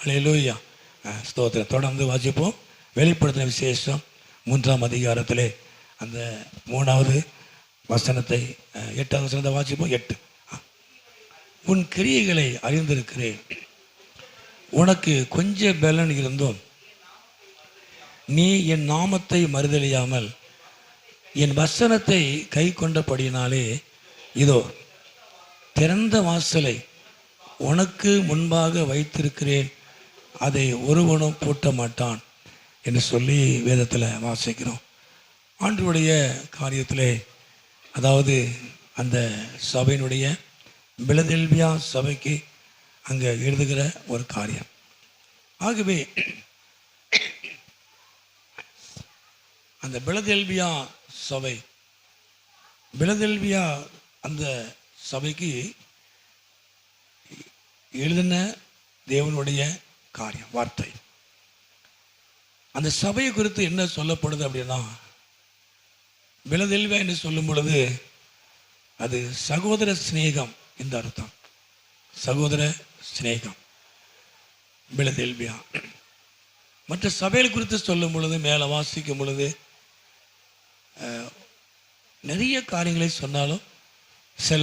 அல்லேலூயா. ஸ்தோத்திரம். தொடர்ந்து வாசிப்போம். வெளிப்படுத்தின விசேஷம் 3ஆம் அதிகாரத்திலே அந்த 3வது வசனத்தை 8வது வசனத்தை வாசிப்போம். 8. உன் கிரியைகளை அறிந்திருக்கிறேன், உனக்கு கொஞ்சம் பலன் இருந்தும் நீ என் நாமத்தை மறுதலியாமல் என் வசனத்தை கை கொண்டபடியினாலே இதோ திறந்த வாசலை உனக்கு முன்பாக வைத்திருக்கிறேன், அதை ஒருவனும் பூட்ட மாட்டான் என்று சொல்லி வேதத்தில் வாசிக்கிறோம். ஆண்டவருடைய காரியத்திலே, அதாவது அந்த சபையினுடைய பிலதெல்பியா சபைக்கு அங்கே எழுதுகிற ஒரு காரியம். ஆகவே அந்த பிலதெல்பியா சபை, பிலதெல்பியா அந்த சபைக்கு எழுதின தேவனுடைய காரியம், வார்த்தை. அந்த சபையை குறித்து என்ன சொல்லப்படுது அப்படின்னா, பிலதெல்பியா என்று சொல்லும் பொழுது அது சகோதர சிநேகம் இந்த அர்த்தம். சகோதர சிநேகம் பிலதெல்பியா. மற்ற சபைகள் குறித்து சொல்லும் பொழுது, மேலே வாசிக்கும் பொழுது நிறைய காரியங்களை சொன்னாலும் சில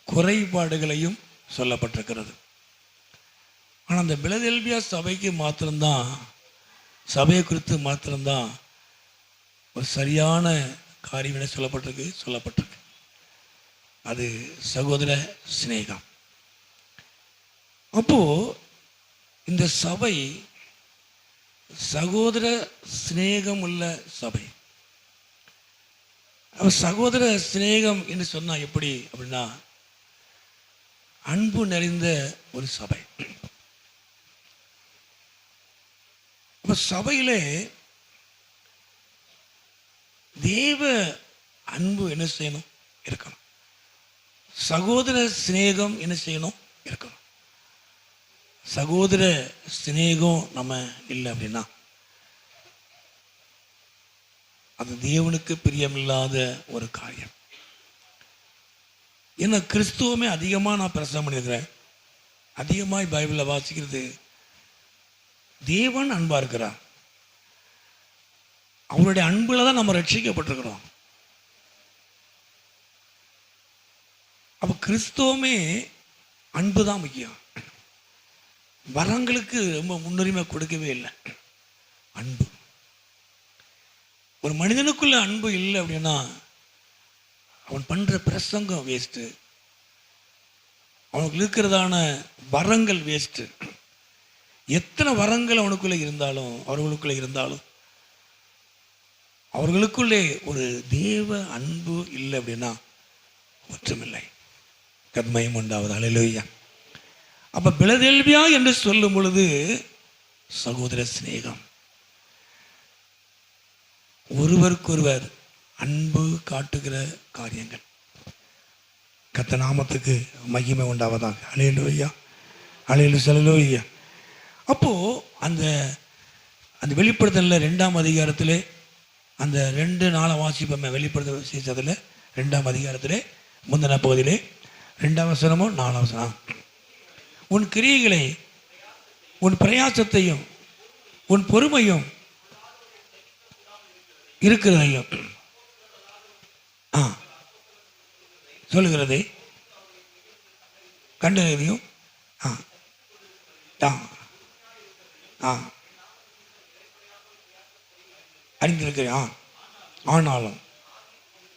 குறைபாடுகளையும் சொல்லப்பட்டிருக்கிறது. ஆனால் அந்த பிலதெல்பியா சபைக்கு மாத்திரம்தான், சபையை குறித்து மாத்திரம்தான் ஒரு சரியான காரியம் என்ன சொல்லப்பட்டிருக்கு. அது சகோதர சிநேகம். அப்போ இந்த சபை சகோதர சிநேகம் உள்ள சபை. சகோதர சிநேகம் என்று சொன்னா எப்படி அப்படின்னா, அன்பு நிறைந்த ஒரு சபை. அப்ப சபையிலே தேவ அன்பு என்ன செய்யணும்? இருக்கணும். சகோதர சிநேகம் என்ன செய்யணும்? இருக்கணும். சகோதர சிநேகம் நம்ம இல்லை அப்படின்னா அது தேவனுக்கு பிரியமில்லாத ஒரு காரியம். ஏன்னா கிறிஸ்துவமே அதிகமாக நான் பிரசங்கம் பண்ணியிருக்கிறேன், அதிகமாக பைபிளில் வாசிக்கிறது, தேவன் அன்பா இருக்கிறார். அவருடைய அன்புல தான் நம்ம ரட்சிக்கப்பட்டிருக்கிறோம். அப்போ கிறிஸ்துவமே அன்பு தான் முக்கியம். வரங்களுக்கு ரொம்ப முன்னுரிமை கொடுக்கவே இல்லை. அன்பு. ஒரு மனிதனுக்குள்ள அன்பு இல்லை அப்படின்னா அவன் பண்ற பிரசங்கம் வேஸ்ட்டு, அவனுக்கு இருக்கிறதான வரங்கள் வேஸ்ட்டு. எத்தனை வரங்கள் அவனுக்குள்ளே இருந்தாலும் அவர்களுக்குள்ளே ஒரு தேவ அன்பு இல்லை அப்படின்னா ஒற்றுமில்லை. கத்மயம் உண்டாவது. அல்லேலூயா. அப்ப பிலதெல்பியா என்று சொல்லும் பொழுது சகோதர சிநேகம், ஒருவருக்கொருவர் அன்பு காட்டுகிற காரியங்கள். கர்த்தர் நாமத்துக்கு மகிமை உண்டாவதாக. அல்லேலூயா, அல்லேலூயா. அப்போ அந்த அந்த வெளிப்படுத்தல 2ஆம் அதிகாரத்திலே அந்த 2 வாசிப்போம். வெளிப்படுத்தல் விசேஷத்தில் 2ஆம் அதிகாரத்திலே முந்தின பகுதியிலே 2ஆம் வசனமும் 4ஆம் வசனம், உன் கிரியைகளை, உன் பிரயாசத்தையும், உன் பொறுமையும் இருக்கிறதையும் சொல்லுகிறதை கண்டதையும் அறிந்திருக்கிறேன். ஆனாலும்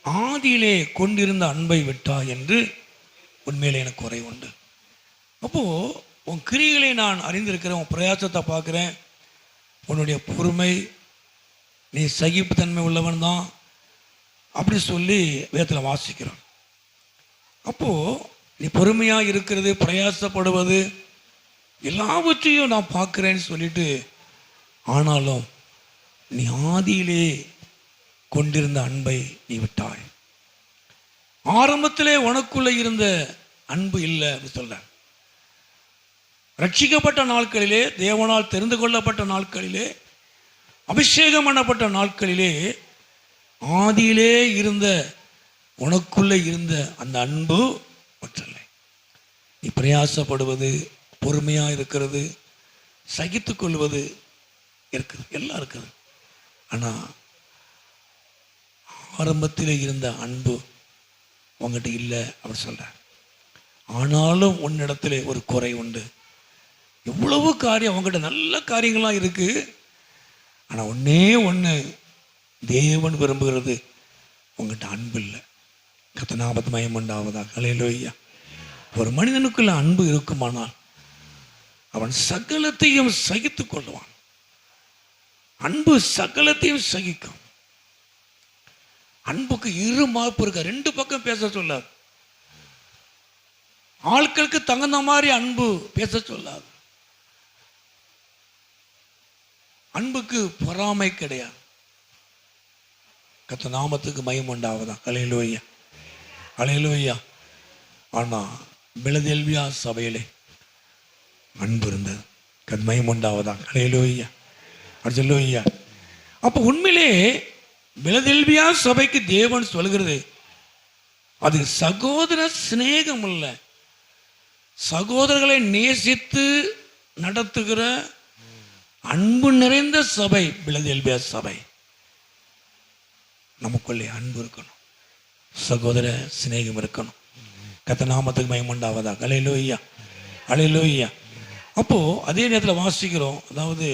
ஆதியிலே கொண்டிருந்த அன்பை விட்டா என்று உண்மையிலே எனக்கு குறை உண்டு. அப்போ உன் கிரியைகளை நான் அறிந்திருக்கிறேன், உன் பிரயாசத்தை பார்க்கிறேன், உன்னுடைய பொறுமை, நீ சகிப்புத்தன்மை உள்ளவன் தான் அப்படி சொல்லி வேதத்தில் வாசிக்கிறோம். அப்போ நீ பொறுமையா இருக்கிறது, பிரயாசப்படுவது எல்லாவற்றையும் நான் பார்க்கிறேன்னு சொல்லிட்டு, ஆனாலும் நீ ஆதியிலே கொண்டிருந்த அன்பை நீ விட்டாய். ஆரம்பத்திலே உனக்குள்ள இருந்த அன்பு இல்லை அப்படின்னு சொல்ல. ரட்சிக்கப்பட்ட நாட்களிலே, தேவனால் தெரிந்து கொள்ளப்பட்ட நாட்களிலே, அபிஷேகம் பண்ணப்பட்ட நாட்களிலே, ஆதியிலே இருந்த உனக்குள்ளே இருந்த அந்த அன்பு ஒற்றலை. நீ பிரயாசப்படுவது, பொறுமையா இருக்கிறது, சகித்து கொள்வது இருக்குது, எல்லாம் இருக்குது. ஆனால் ஆரம்பத்தில் இருந்த அன்பு உங்ககிட்ட இல்லை அப்படின்னு சொல்கிறார். ஆனாலும் உன்னிடத்துல ஒரு குறை உண்டு. எவ்வளவு காரியம் உங்ககிட்ட நல்ல காரியங்கள்லாம் இருக்குது. ஆனால் ஒன்றே ஒன்று, தேவன் விரும்புகிறது உங்ககிட்ட அன்பு இல்லை. கர்த்தநாமத்து மகிமை உண்டாவதாக. ஹல்லேலூயா. ஒரு மனிதனுக்குள்ள அன்பு இருக்குமானால் அவன் சகலத்தையும் சகித்து கொள்வான். அன்பு சகலத்தையும் சகிக்கும். அன்புக்கு இரு மார்பு இருக்க, ரெண்டு பக்கம் பேச சொல்லாது. ஆட்களுக்கு தகுந்த மாதிரி அன்பு பேச சொல்லாது. அன்புக்கு பொறாமை கிடையாது. கர்த்தர் நாமத்துக்கு மகிமை உண்டாவதா. ஹல்லேலூயா, ஹல்லேலூயா. ஆனால் பிலதெல்பியா சபையிலே அன்பு இருந்தது. கர்த்தர் மகிமை உண்டாவதா. ஹல்லேலூயா, ஹல்லேலூயா. அப்போ உண்மையிலே பிலதெல்பியா சபைக்கு தேவன் சொல்கிறது அது சகோதர சிநேகம் இல்லை, சகோதரர்களை நேசித்து நடத்துகிற அன்பு நிறைந்த சபை பிலதெல்பியா சபை. நமக்குள்ளே அன்பு இருக்கணும், சகோதர சிநேகம் இருக்கணும். கர்த்தர் நாமத்துக்கு மகிமை உண்டாவதாக. ஹல்லேலூயா, ஹல்லேலூயா. அப்போ அதே நேரத்தில் வாசிக்கிறோம், அதாவது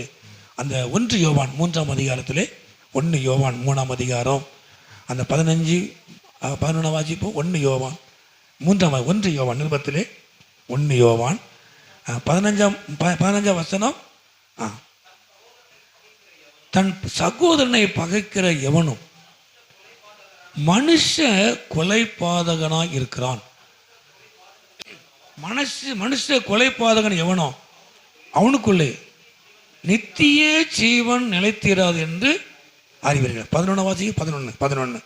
அந்த 1 யோவான் 3ஆம் அதிகாரத்திலே, 1 யோவான் 3ஆம் அதிகாரம் அந்த 15-11 வாசிப்போம். 1 யோவான் 1 யோவான் நிருபத்திலே 1 யோவான் 15 வசனம். தன் சகோதரனை பகைக்கிற எவனும் மனுஷ கொலைபாதகனாய் இருக்கிறான். மனுஷ கொலைபாதகன் எவனோ அவனுக்குள்ளே நித்திய ஜீவன் நிலைத்திராது என்று அறிவீர்கள். 11 வாசி 11.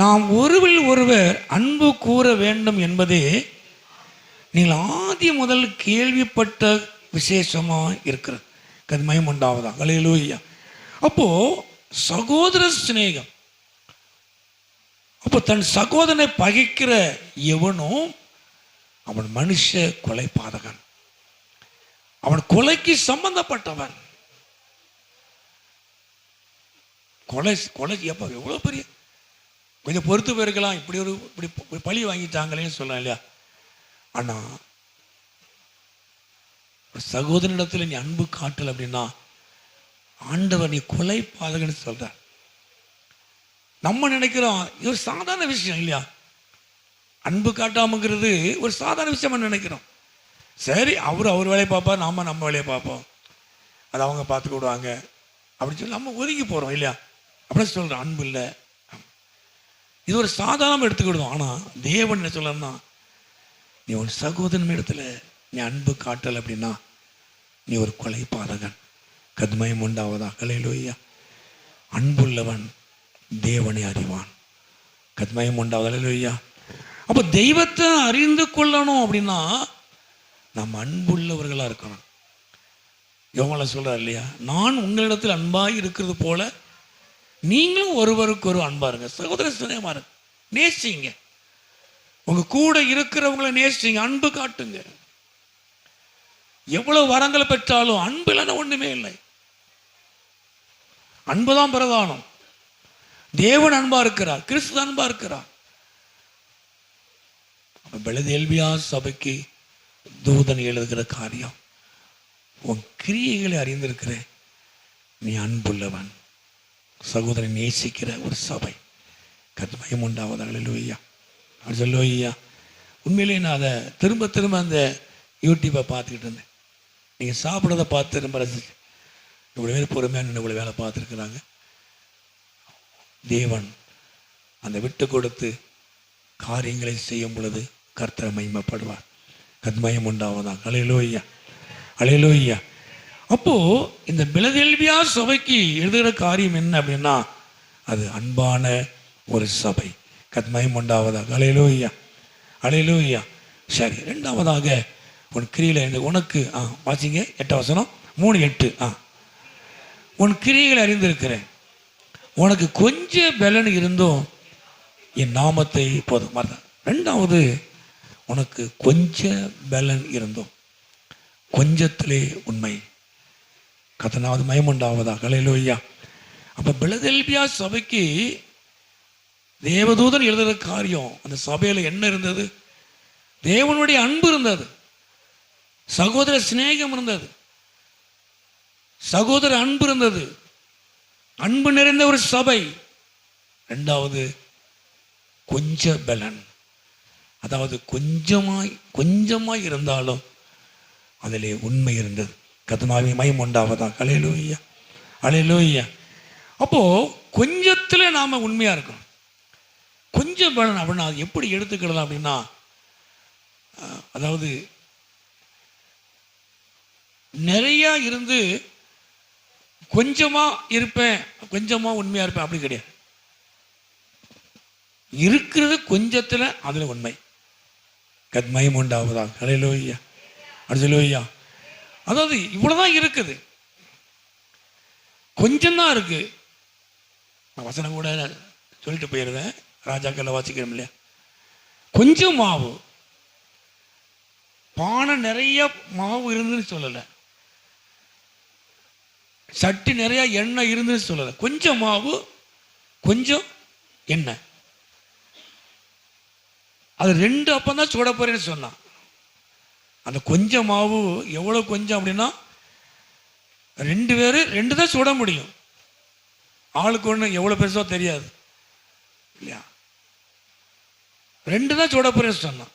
நாம் ஒருவர் ஒருவர் அன்பு கூற வேண்டும் என்பதே நீங்கள் ஆதி முதல் கேள்விப்பட்ட விசேஷமாக இருக்கிறது. கர்த்தர் உண்டாவதா. ஹல்லேலூயா. அப்போ சகோதர சிநேகம். அப்போ தன் சகோதரனை பகைக்கிற எவனும் அவன் மனுஷ கொலைபாதகன், அவன் கொலைக்கு சம்பந்தப்பட்டவன். கொலை எப்போ எவ்வளோ பெரிய, கொஞ்சம் பொறுத்து போயிருக்கலாம், இப்படி பழி வாங்கிட்டாங்களேன்னு சொல்லலாம் இல்லையா. ஆனால் சகோதரனிடத்தில் நீ அன்பு காட்டல அப்படின்னா ஆண்டவர் நீ கொலை பாதகன்னு சொல்ற. நம்ம நினைக்கிறோம் இது ஒரு சாதாரண விஷயம் இல்லையா, அன்பு காட்டாமங்கிறது ஒரு சாதாரண விஷயம் நினைக்கிறோம். சரி, அவர் வேலையை பார்ப்பார், நாம நம்ம வேலையை பார்ப்போம், அதை அவங்க பார்த்துக்கிடுவாங்க அப்படின்னு சொல்லி நம்ம ஒதுங்கி போகிறோம் இல்லையா. அப்படின்னு சொல்கிறோம், அன்பு இல்லை, இது ஒரு சாதாரணமாக எடுத்துக்கிடுவோம். ஆனால் தேவன் என்ன சொல்லணும்னா, நீ ஒரு சகோதரன் இடத்துல நீ அன்பு காட்டல் அப்படின்னா நீ ஒரு கொலை பாதகன். கர்த்தர் உண்டாவதா. ஹல்லேலூயா. அன்புள்ளவன் தேவனை அறிவான். கர்த்தர் உண்டாவதா. ஹல்லேலூயா. அப்போ தெய்வத்தை அறிந்து கொள்ளணும் அப்படின்னா நம்ம அன்புள்ளவர்களாக இருக்கணும். யோவான்ல சொல்றார் இல்லையா, நான் உங்களிடத்தில் அன்பாக இருக்கிறது போல நீங்களும் ஒருவருக்கு ஒரு அன்பா இருங்க. சகோதர சிநேகமா இருங்க, நேசிங்க, உங்க கூட இருக்கிறவங்களை நேசிங்க, அன்பு காட்டுங்க. எவ்வளவு வரங்களை பெற்றாலும் அன்பு இல்லைன்னா ஒண்ணுமே இல்லை. அன்புதான் பிரதானம். தேவன் அன்பா இருக்கிறார், கிறிஸ்து அன்பா இருக்கிறார். பிலதெல்பியா சபைக்கு தூதன் எழுதுகிற காரியம், உன் கிரியைகளை அறிந்திருக்கிறேன், நீ அன்புள்ளவன், சகோதரன் நேசிக்கிற ஒரு சபை. கர்த்தர் உண்டாவதாக. ஹல்லேலூயா, ஹல்லேலூயா. உண்மையிலே நான் அதை திரும்ப அந்த யூடியூப்பை பார்த்துக்கிட்டு இருந்தேன். நீங்கள் சாப்பிட்றத பார்த்து ரொம்ப ரசிச்சு, இவ்வளோ பேர் பொறுமையாக இவ்வளோ வேலை பார்த்துருக்குறாங்க. தேவன் அந்த விட்டு கொடுத்து காரியங்களை செய்யும் பொழுது கர்த்தர் மகிமைப்படுவார். கர்த்தர் உண்டாவதாக. ஹல்லேலூயா, ஹல்லேலூயா. அப்போ இந்த பிலதெல்பியா சபைக்கு எழுதுகிற காரியம் என்ன அப்படின்னா அது அன்பான ஒரு சபை. கர்த்தர் உண்டாவதாக. ஹல்லேலூயா, ஹல்லேலூயா. சரி, ரெண்டாவதாக உன் கிரியில உனக்கு வாசிங்க 8 வசனம் 3:8. உன் கிரியைகளை அறிந்திருக்கிறேன், உனக்கு கொஞ்சம் பலன் இருந்தும் என் நாமத்தை போதும். ரெண்டாவது, உனக்கு கொஞ்சம் பலன் இருந்தும் கொஞ்சத்திலே உண்மை. கர்த்தனாவது மகிமையுண்டாவதாக. ஹல்லேலூயா. அப்போ பிலதெல்பியா சபைக்கு தேவதூதன் எழுதுகிற காரியம், அந்த சபையில் என்ன இருந்தது? தேவனுடைய அன்பு இருந்தது, சகோதர சிநேகம் இருந்தது, சகோதர அன்பு இருந்தது, அன்பு நிறைந்த ஒரு சபை. ரெண்டாவது கொஞ்ச பலன், அதாவது கொஞ்சமாய் இருந்தாலும் அதிலே உண்மை இருந்தது. கர்த்தனாவே மகிமை உண்டாவதாக. ஹல்லேலூயா, ஹல்லேலூயா. அப்போ கொஞ்சத்துல நாம உண்மையா இருக்கணும். கொஞ்சம் பலன் அப்படின்னா அது எப்படி எடுத்துக்கலாம் அப்படின்னா, அதாவது நிறைய இருந்து கொஞ்சமா இருப்பேன், கொஞ்சமா உண்மையா இருப்பேன் அப்படி கிடையாது. இருக்கிறது கொஞ்சத்துல அதுல உண்மை. கத்மயம் உண்டாவதாக. ஹல்லேலூயா, ஹல்லேலூயா. அதாவது இவ்வளவுதான் இருக்குது, கொஞ்சம்தான் இருக்கு. வசனம் கூட சொல்லிட்டு போயிருந்தேன், ராஜாக்கள் வாசிக்கிறோம் இல்லையா? கொஞ்சம் மாவு, பானை நிறைய மாவு இருந்துன்னு சொல்லலை, சட்டி நிறைய எண்ணெய் இருந்துன்னு சொல்லலை. கொஞ்சம் மாவு, கொஞ்சம் எண்ணெய், அது 2 அப்பம் தான் சுட போறேன்னு சொன்னான். அந்த கொஞ்சம் மாவு எவ்வளோ கொஞ்சம் அப்படின்னா 2 பேர் 2 தான் சுட முடியும். ஆளுக்கு ஒன்று எவ்வளோ பெருசோ தெரியாது இல்லையா? 2 தான் சுட போறேன்னு சொன்னான்.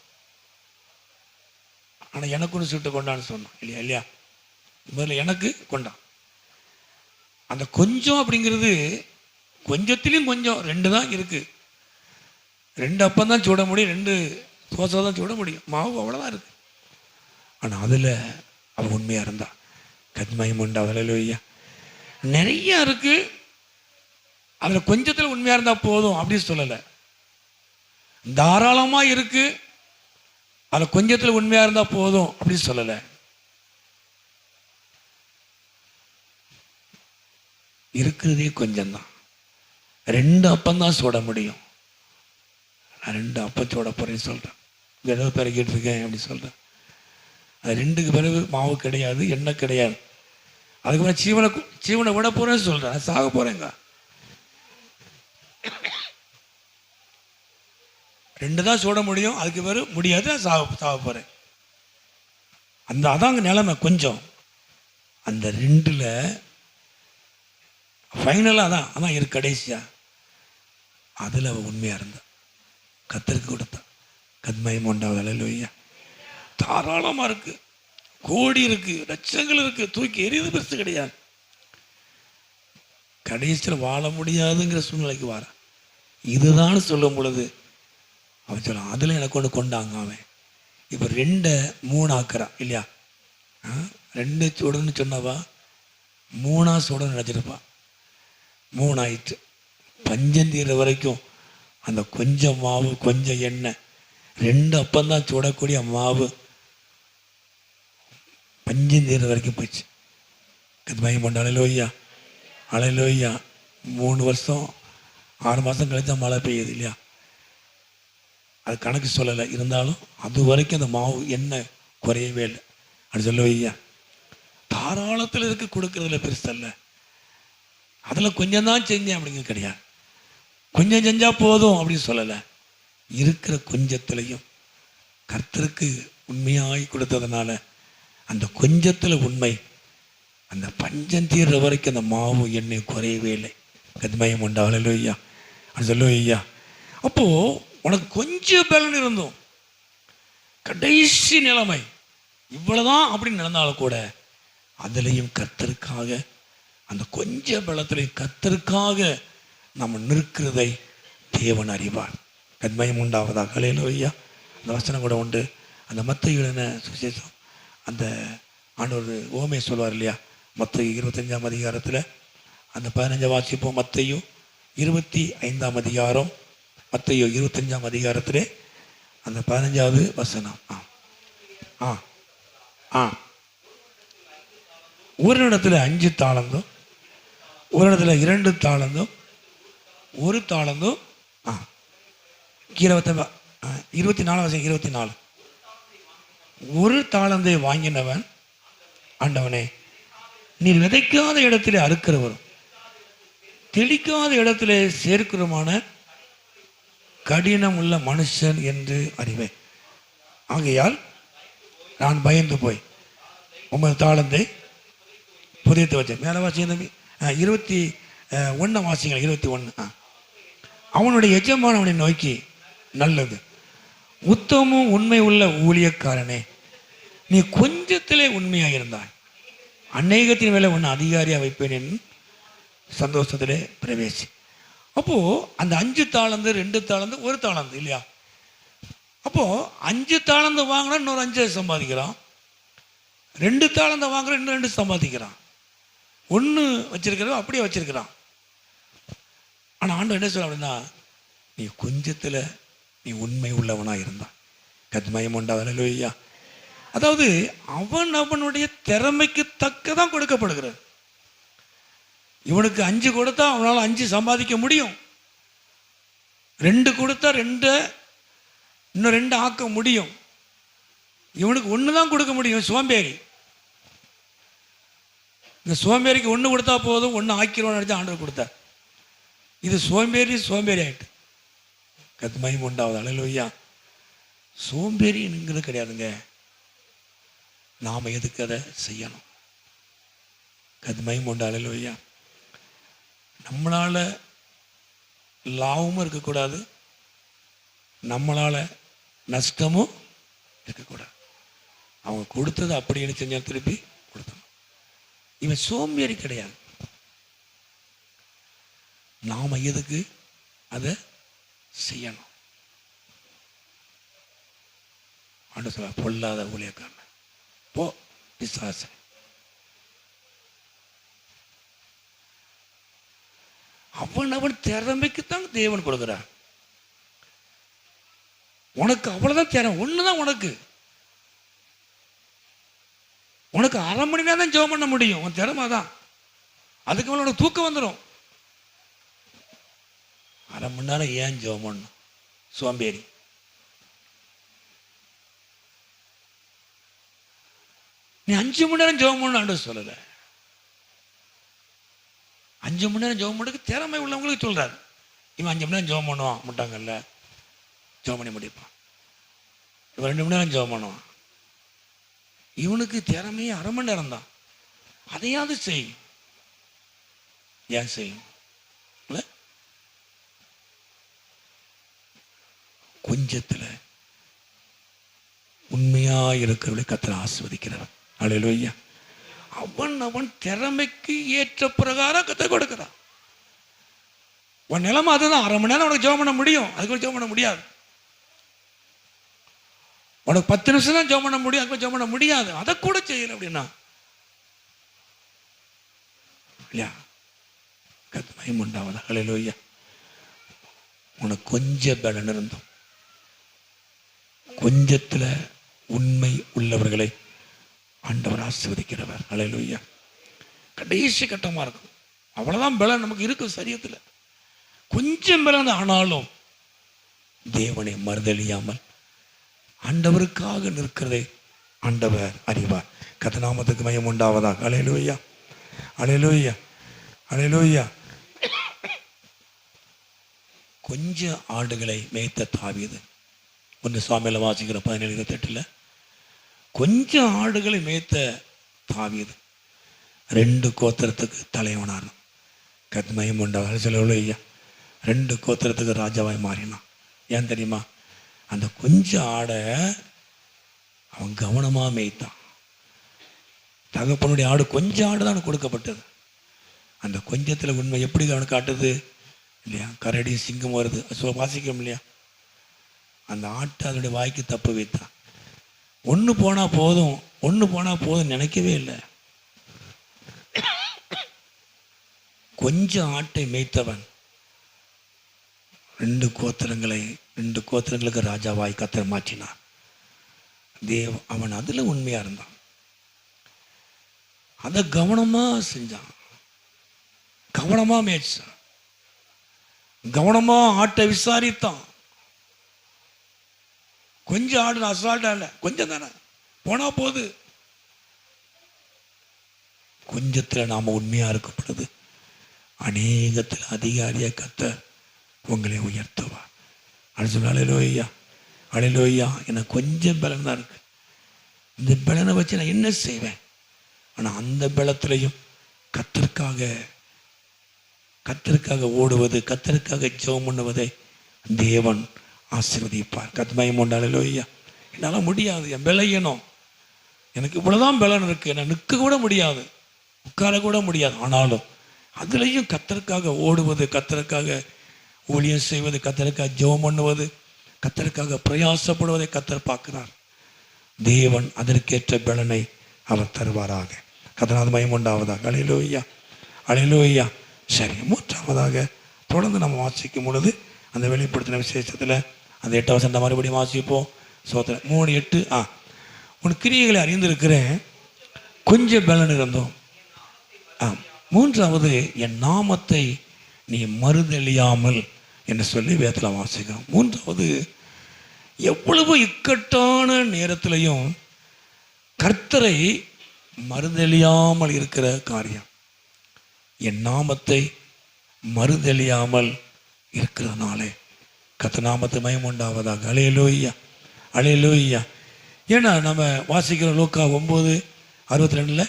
ஆனால் எனக்கு ஒன்று சுட்டு கொண்டான்னு சொன்னான் இல்லையா? இல்லையா, முதல்ல எனக்கு கொண்டான். அந்த கொஞ்சம் அப்படிங்கிறது கொஞ்சத்திலையும் கொஞ்சம் 2 தான் இருக்கு. 2 அப்பம் தான் சுட முடியும், 2 தோசை தான் சுட முடியும், மாவு அவ்வளோதான் இருக்கு. ஆனால் அதில் அவன் உண்மையாக இருந்தா. கத்மயம் உண்டாவதாக. ஹல்லேலூயா. நிறைய இருக்கு, அதில் கொஞ்சத்தில் உண்மையாக இருந்தால் போதும் அப்படின்னு சொல்லலை. தாராளமாக இருக்கு, அதில் கொஞ்சத்தில் உண்மையாக இருந்தால் போதும் அப்படின்னு சொல்லலை. இருக்கிறதே கொஞ்சம்தான், 2 அப்பம் தான் சுட முடியும். நான் 2 அப்பம் சுட போறேன்னு சொல்கிறேன், விதவை பிறகிட்டு இருக்கேன் அப்படின்னு சொல்கிறேன். அது 2க்கு பிறகு மாவு கிடையாது, எண்ணெய் கிடையாது. அதுக்கு மேலே ஜீவனை விட போறேன்னு சொல்கிறேன், சாக போறேங்க. 2 தான் சுட முடியும், அதுக்கு பிறகு முடியாது, நான் சாக போறேன். அதாங்க நிலைமை. கொஞ்சம் அந்த 2ல் ஃபைனலாக அதான் இருக்கு கடைசியா. அதில் அவள் உண்மையாக இருந்தா, கர்த்தருக்கு கொடுத்தா. கத்மயம் உண்டாவதாக. ஹல்லேலூயா. தாராளமாக இருக்கு, கோடி இருக்கு, லட்சங்கள் இருக்கு, தூக்கி எரியுது பெருசு கிடையாது. கடைசியில் வாழ முடியாதுங்கிற சூழ்நிலைக்கு வர இதுதான் சொல்லும் பொழுது அவன் சொல்ல, அதில் எனக்கு ஒன்று கொண்டாங்க. அவன் இப்போ 2 3 ஆக்குறான் இல்லையா? 2 சுடன்னு சொன்னவா 3 சுடன்னு நினச்சிருப்பா. 3 ஆயிடுச்சு. பஞ்சம் தீர வரைக்கும் அந்த கொஞ்சம் மாவு, கொஞ்சம் எண்ணெய், 2 அப்பந்தான் சுடக்கூடிய மாவு பஞ்சம் தீர வரைக்கும் போயிடுச்சு. கத்மயம் உண்டாவதாக. ஹல்லேலூயா, ஹல்லேலூயா. 3 வருஷம் 6 மாதம் கழிச்சா மழை பெய்யுது இல்லையா? அது கணக்கு சொல்லலை, இருந்தாலும் அது வரைக்கும் அந்த மாவு எண்ணெய் குறையவே இல்லை. அப்படி சொல்லுவையா. தாராளத்தில் இருக்கு, கொடுக்கறதுல பெருசல்ல. அதில் கொஞ்சம் தான் செஞ்சேன் அப்படிங்கிறது கிடையாது. கொஞ்சம் செஞ்சா போதும் அப்படின்னு சொல்லலை. இருக்கிற கொஞ்சத்திலையும் கர்த்தருக்கு உண்மையாய் கொடுத்ததுனால அந்த கொஞ்சத்தில் உண்மை, அந்த பஞ்சம் தீர்ற வரைக்கும் அந்த மாவு எண்ணெய் குறையவே இல்லை. கத்மயம் உண்டாவதாக. ஹல்லேலூயா, அப்படி சொல்லுவையா. அப்போ உனக்கு கொஞ்சம் பலன் இருந்தும் கடைசி நிலைமை இவ்வளவுதான் அப்படின்னு நடந்தாலும் கூட அதுலேயும் கர்த்தருக்காக, அந்த கொஞ்ச பலத்திலையும் கர்த்தருக்காக நம்ம நிற்கிறதை தேவன் அறிவார். கத்மயம் உண்டாவதாக. ஹல்லேலூயா. அந்த வசனம் கூட உண்டு. அந்த மத்தேயு எழுதின சுவிசேஷம், அந்த ஆண்டவர் ஓமை சொல்வார் இல்லையா? மத்தேயு 25ஆம் அதிகாரத்தில் அந்த 15 வாசிப்போம். மத்தேயு 25ஆம் அதிகாரம், மத்தேயு 25ஆம் அதிகாரத்திலே அந்த 15வது வசனம். ஒரு இடத்துல 5 தாளந்தும், ஒரு இடத்துல 2 தாளந்தும், 1 தாளந்தும். 24 ஒரு தாளந்தை வாங்கினவன் ஆண்டவனே, நீர் விதைக்காத இடத்திலே அறுக்கிறவரும் தெளிக்காத இடத்திலே சேர்க்கிறமான கடினம் உள்ள மனுஷன் என்று அறிவேன். ஆகையால் நான் பயந்து போய் உமது தாளந்தை புதைத்து வச்சேன். மேலே வாசிங்க தம்பி, 21 வாசிங்கள். 21. அவனுடைய எஜமான் அவனை நோக்கி, நல்லது உத்தமும் உண்மை உள்ள ஊழியக்காரனே, நீ கொஞ்சத்திலே உண்மையாக இருந்தாய், அநேகத்தின் மேலே உன்னை அதிகாரியாக வைப்பேன் என் சந்தோஷத்திலே பிரவேசி. அப்போது அந்த 5 தாளந்து 2 தாளந்து 1 தாளந்து இல்லையா? அப்போது 5 தாளந்து வாங்கினா இன்னொரு 5 சம்பாதிக்கிறான், 2 தாளந்தை வாங்குற இன்னும் 2 சம்பாதிக்கிறான், 1 வச்சிருக்கிறவன் அப்படியே வச்சிருக்கிறான். ஆனால் ஆண்டவர் என்ன சொல்ல அப்படின்னா, நீ கொஞ்சத்தில் நீ உண்மை உள்ளவனாக இருந்தான். கத்மயம் உண்டாவது. அல்லேலூயா. அதாவது அவனுடைய திறமைக்கு தக்கதான் கொடுக்கப்படுகிறது. இவனுக்கு 5 கொடுத்தா அவனால் 5 சம்பாதிக்க முடியும், 2 கொடுத்தா 2 இன்னும் 2 ஆக்க முடியும். இவனுக்கு 1 தான் கொடுக்க முடியும். சோம்பேறி. இந்த சோம்பேறிக்கு 1 கொடுத்தா போதும், 1 ஆக்கிடுவோம்னு நினச்சா ஆண்டவர் கொடுத்தார். இது சோம்பேறி ஆயிட்டு. கத்மயம் உண்டாவது. அல்லேலூயா. சோம்பேறிங்கிறது கிடையாதுங்க, நாம் எதுக்கு அதை செய்யணும்? கத்மயம் உண்டா. அல்லேலூயா. நம்மளால் லாபமும் இருக்கக்கூடாது, நம்மளால் நஷ்டமும் இருக்கக்கூடாது. அவங்க கொடுத்தது அப்படின்னு செஞ்சால் திருப்பி கொடுத்தணும். இவன் சோம்பேறி கிடையாது. நாம் எதுக்கு அதை செய்யணும்? ஆண்டு சொல்ல, பொல்லாத ஊழியக்காரன் போ பிசாசு. அவன் திறமைக்குத்தான் தேவன் கொடுக்கிறார். உனக்கு அவ்வளவுதான் திறமை, ஒண்ணுதான் உனக்கு. உனக்கு 1/2 மணி நேரம் தான் ஜெபம் பண்ண முடியும், உன் திறமை தான். அதுக்கு மேல உனக்கு தூக்கம் வந்துடும். 1/2 மணி நேரம் ஏன் ஜெபம் பண்ணணும்? சோம்பேறி. நீ 5 மணி நேரம் ஜெபம் பண்ணணும் ஆண்டவர் சொல்லலை. 5 மணி நேரம் ஜெபம் பண்ணுறதுக்கு திறமை உள்ளவங்களுக்கு சொல்றாரு. இவன் 5 மணி நேரம் ஜெபம் பண்ணுவான், முட்டாங்கல்ல, ஜெபம் பண்ணி முடிப்பான். இவன் 2 மணி நேரம் ஜெபம் பண்ணுவான். இவனுக்கு திறமையே 1/2 மணி நேரம் தான். அதையாவது செய். ஏன் செய்யும்? கொஞ்சத்தில் உண்மையா இருக்கிறவளை கர்த்தர் ஆசீர்வதிக்கிறவன். அல்லேலூயா. அவன் திறமைக்கு ஏற்ற பிரகாரம் கத்தை கொடுக்கிறான். உன் நிலைமை அதுதான். 1/2 மணி நேரம் உனக்கு ஜெபம் பண்ண முடியும், அதுக்கு ஜெபம் பண்ண முடியாது. உனக்கு 10 நிமிஷம் தான் ஜெபம் பண்ண முடியும், அதுக்கு ஜெபம் பண்ண முடியாது. அதை கூட செய்யல அப்படின்னா இல்லையா? கர்த்தருக்கு உண்டாவதா. அல்லேலூயா. உனக்கு கொஞ்சம் பலன் இருந்தோம், கொஞ்சத்தில் உண்மை உள்ளவர்களை ஆண்டவர் ஆசீர்வதிக்கிறவர். அல்லேலூயா. கடைசி கட்டமாக இருக்கும், அவ்வளோதான் பலன் நமக்கு இருக்கும் சரீரத்தில், கொஞ்சம் பலன். ஆனாலும் தேவனை மறுதலியாமல் ஆண்டவருக்காக நிற்கிறதை ஆண்டவர் அறிவார். கர்த்தநாமத்துக்கு மகிமை உண்டாவதாக. அல்லேலூயா. அல்லேலூயா. அல்லேலூயா. கொஞ்சம் ஆடுகளை மேய்த்த தாவீது, 1 சாமுவேல் வாசிக்கிற 17:28, கொஞ்சம் ஆடுகளை மேய்த்த தாவீது 2 கோத்திரத்துக்கு தலைவனான. கர்த்தருக்கு உண்டாவதாக. அல்லேலூயா. 2 கோத்திரத்துக்கு ராஜாவாய் மாறினான். ஏன் தெரியுமா? அந்த கொஞ்சம் ஆடை அவன் கவனமாக மேய்த்தான். தகப்பனுடைய ஆடு கொஞ்சம் ஆடு தான் கொடுக்கப்பட்டது. அந்த கொஞ்சத்தில் உண்மை எப்படி அவனுக்கு காட்டுது இல்லையா? கரடி சிங்கம் வருது, வாசிக்கிறோம் இல்லையா? அந்த ஆட்டை அதனுடைய வாய்க்கு தப்பு வைத்தான். 1 போனால் போதும், 1 போனால் போதும் நினைக்கவே இல்லை. கொஞ்சம் ஆட்டை மேய்த்தவன் 2 கோத்திரங்களுக்கு ராஜாவாய் கர்த்தர் மாற்றினார். அவன் அதில் உண்மையாக இருந்தான், அதை கவனமாக செஞ்சான், கவனமாக மேய்ச்சான், கவனமாக ஆட்டை விசாரித்தான். கொஞ்சம் ஆடு அசால்ட்டா இல்லை, கொஞ்சம் தானே போனா போது. கொஞ்சத்தில் நாம் உண்மையாக இருக்கும் பொழுது அநேகத்தில் அதிகாரியாக கர்த்தர் உங்களை உயர்த்துவார். அது சொல்ல அலையிலோய்யா, அலையிலோய்யா, எனக்கு கொஞ்சம் பலன் தான் இருக்கு, இந்த பலனை வச்சு நான் என்ன செய்வேன்? ஆனால் அந்த பலத்திலையும் கர்த்தருக்காக ஓடுவது, கர்த்தருக்காக ஜெபம் பண்ணுவதை தேவன் ஆசீர்வதிப்பார். கத்மயம் உண்டாலோ ஐயா. என்னால் முடியாது, என் பலகீனம், எனக்கு இவ்வளோதான் பலன் இருக்குது, நான் நிற்க கூட முடியாது, உட்கார கூட முடியாது. ஆனாலும் அதுலேயும் கர்த்தருக்காக ஓடுவது, கர்த்தருக்காக ஊழியம் செய்வது, கர்த்தருக்காக ஜெபம் பண்ணுவது, கர்த்தருக்காக பிரயாசப்படுவதை கர்த்தர் பார்க்கிறார். தேவன் அதற்கேற்ற பலனை அவர் தருவாராக. கர்த்தரால் மகிமை உண்டாவதாக. அல்லேலூயா, அல்லேலூயா. சரி, மூன்றாவதாக தொடர்ந்து நம்ம வாசிக்கும் பொழுது அந்த வெளிப்படுத்தின விசேஷத்தில் அந்த 8வது வசனத்தை மறுபடியும் வாசிப்போம். சோத்திரம் 3:8. உன் கிரியைகளை அறிந்திருக்கிறேன், கொஞ்சம் பலன் இருந்தோம். மூன்றாவது, என் நாமத்தை நீ மறுதலியாமல் என்று சொல்லி வேதத்தில் வாசிக்கிறோம். மூன்றாவது, எவ்வளவு இக்கட்டான நேரத்திலையும் கர்த்தரை மறுதலியாமல் இருக்கிற காரியம், என் நாமத்தை மறுதலியாமல் இருக்கிறதுனாலே கர்த்தர் நாமத்தை மகிமை உண்டாவதாக. அல்லேலூயா, அல்லேலூயா. ஏன்னா நம்ம வாசிக்கிற லூக்கா 9:62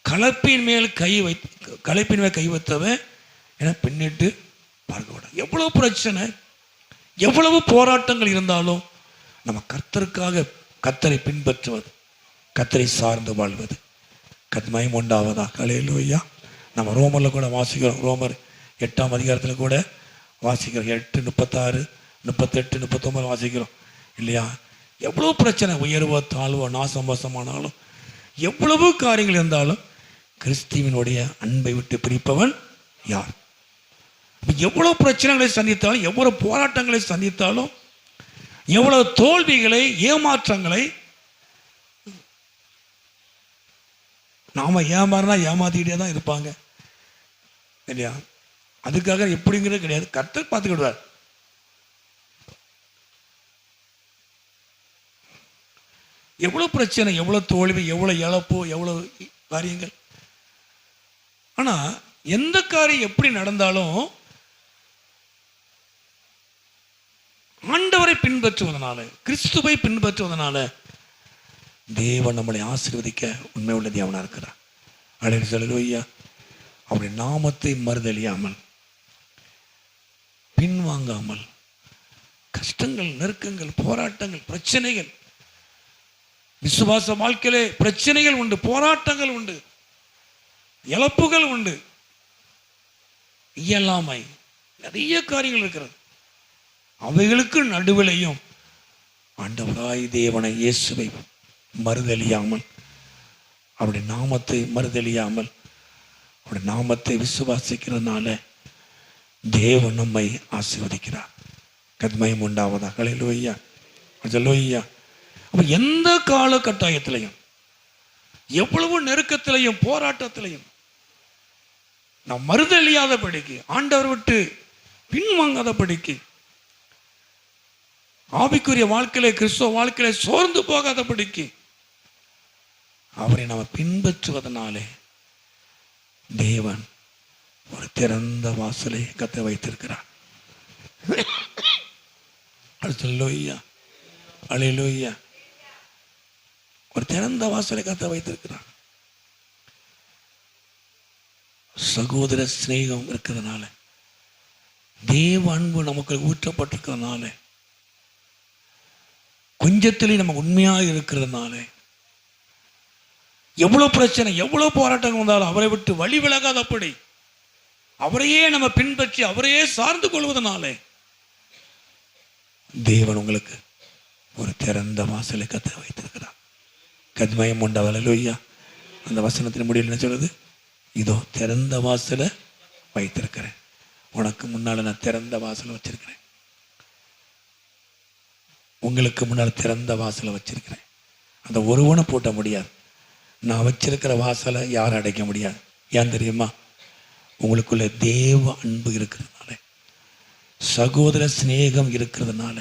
கலப்பின் மேல் கை வைத்தவன் என பின்னிட்டு பார்க்க விட. எவ்வளவு பிரச்சனை, எவ்வளவு போராட்டங்கள் இருந்தாலும் நம்ம கர்த்தருக்காக கர்த்தரை பின்பற்றுவது, கர்த்தரை சார்ந்து வாழ்வது கர்த்தர் மகிமை உண்டாவதாக. அல்லேலூயா. நம்ம ரோமரில் கூட வாசிக்கிறோம், ரோமர் 8ஆம் அதிகாரத்தில் கூட வாசிக்கிறோம். 8:36, 38, 39 வாசிக்கிறோம் இல்லையா? எவ்வளோ பிரச்சனை, உயர்வோ தாழ்வோ நாசம் மோசமானாலும் எவ்வளவு காரியங்கள் இருந்தாலும் கிறிஸ்துவினுடைய அன்பை விட்டு பிரிப்பவன் யார்? எவ்வளோ பிரச்சனைகளை சந்தித்தாலும், எவ்வளோ போராட்டங்களை சந்தித்தாலும், எவ்வளவு தோல்விகளை ஏமாற்றங்களை, நாம ஏமாறினா ஏமாத்திக்கிட்டே தான் இருப்பாங்க இல்லையா? அதுக்காக எப்படிங்கிறது கிடையாது, கர்த்தர் பார்த்துக்கிடுவார். எவ்வளவு பிரச்சனை, எவ்வளவு தோல்வி, எவ்வளவு இழப்பு, எவ்வளவு காரியங்கள். ஆனா எந்த காரியம் எப்படி நடந்தாலும் ஆண்டவரை பின்பற்றுவதனால, கிறிஸ்துவை பின்பற்றுவதனால தேவன் நம்மளை ஆசீர்வதிக்க உண்மை உள்ள தேவனா இருக்கிறார். அல்லேலூயா. அவருடைய நாமத்தை மறுதலியாமல், பின்வாங்காமல், கஷ்டங்கள், நெருக்கங்கள், போராட்டங்கள், பிரச்சனைகள், விசுவாச வாழ்க்கையிலே பிரச்சனைகள் உண்டு, போராட்டங்கள் உண்டு, இழப்புகள் உண்டு, இயலாமை, நிறைய காரியங்கள் இருக்கிறது. அவைகளுக்கு நடுவிலையும் ஆண்டவராய் தேவனை இயேசுவை மறுதலியாமல், அவருடைய நாமத்தை மறுதலியாமல், அவருடைய நாமத்தை விசுவாசிக்கிறதுனால தேவன் நம்மை ஆசீர்வதிக்கிறார். கத்மயம் உண்டாவதாக. அல்லேலூயா, அல்லேலூயா. அப்ப எந்த காலகட்டாயத்திலையும், எவ்வளவு நெருக்கத்திலையும், போராட்டத்திலையும் நாம் மறுதலியாதபடிக்கு, ஆண்டவர் விட்டு பின்வாங்காதபடிக்கு, ஆவிக்குரிய வாழ்க்கையில, கிறிஸ்துவ வாழ்க்கையில சோர்ந்து போகாதபடிக்கு அவரை நாம் பின்பற்றுவதனாலே தேவன் ஒரு திறந்த வாசலை கத்த வைத்திருக்கிறார். அல்லேலூயா, அல்லேலூயா. ஒரு திறந்த வாசலை கத்த வைத்திருக்கிறார். சகோதர சிநேகம் இருக்கிறதுனால, தேவ அன்பு நமக்கு ஊற்றப்பட்டிருக்கிறதுனால, கொஞ்சத்திலே நம்ம உண்மையாக இருக்கிறதுனால, எவ்வளவு பிரச்சனை, எவ்வளவு போராட்டம் வந்தாலும் அவரை விட்டு வழி விலகாதபடி அவரையே நம்ம பின்பற்றி அவரையே சார்ந்து கொள்வதனாலே தேவன் உங்களுக்கு ஒரு திறந்த வாசலை கத்த வைத்திருக்கிறார். கத்மயம் உண்டாவதாக. அல்லேலூயா. அந்த வசனத்தின் முடிவில் என்ன சொல்லுது? இதோ திறந்த வாசலை வைத்திருக்கிறேன், உனக்கு முன்னால நான் திறந்த வாசலை வச்சிருக்கிறேன், உங்களுக்கு முன்னால் திறந்த வாசலை வச்சிருக்கிறேன். அந்த ஒருவனை பூட்ட முடியாது. நான் வச்சிருக்கிற வாசலை யாரும் அடைக்க முடியாது. ஏன் தெரியுமா? உங்களுக்குள்ள தேவ அன்பு இருக்கிறதுனால, சகோதர சிநேகம் இருக்கிறதுனால,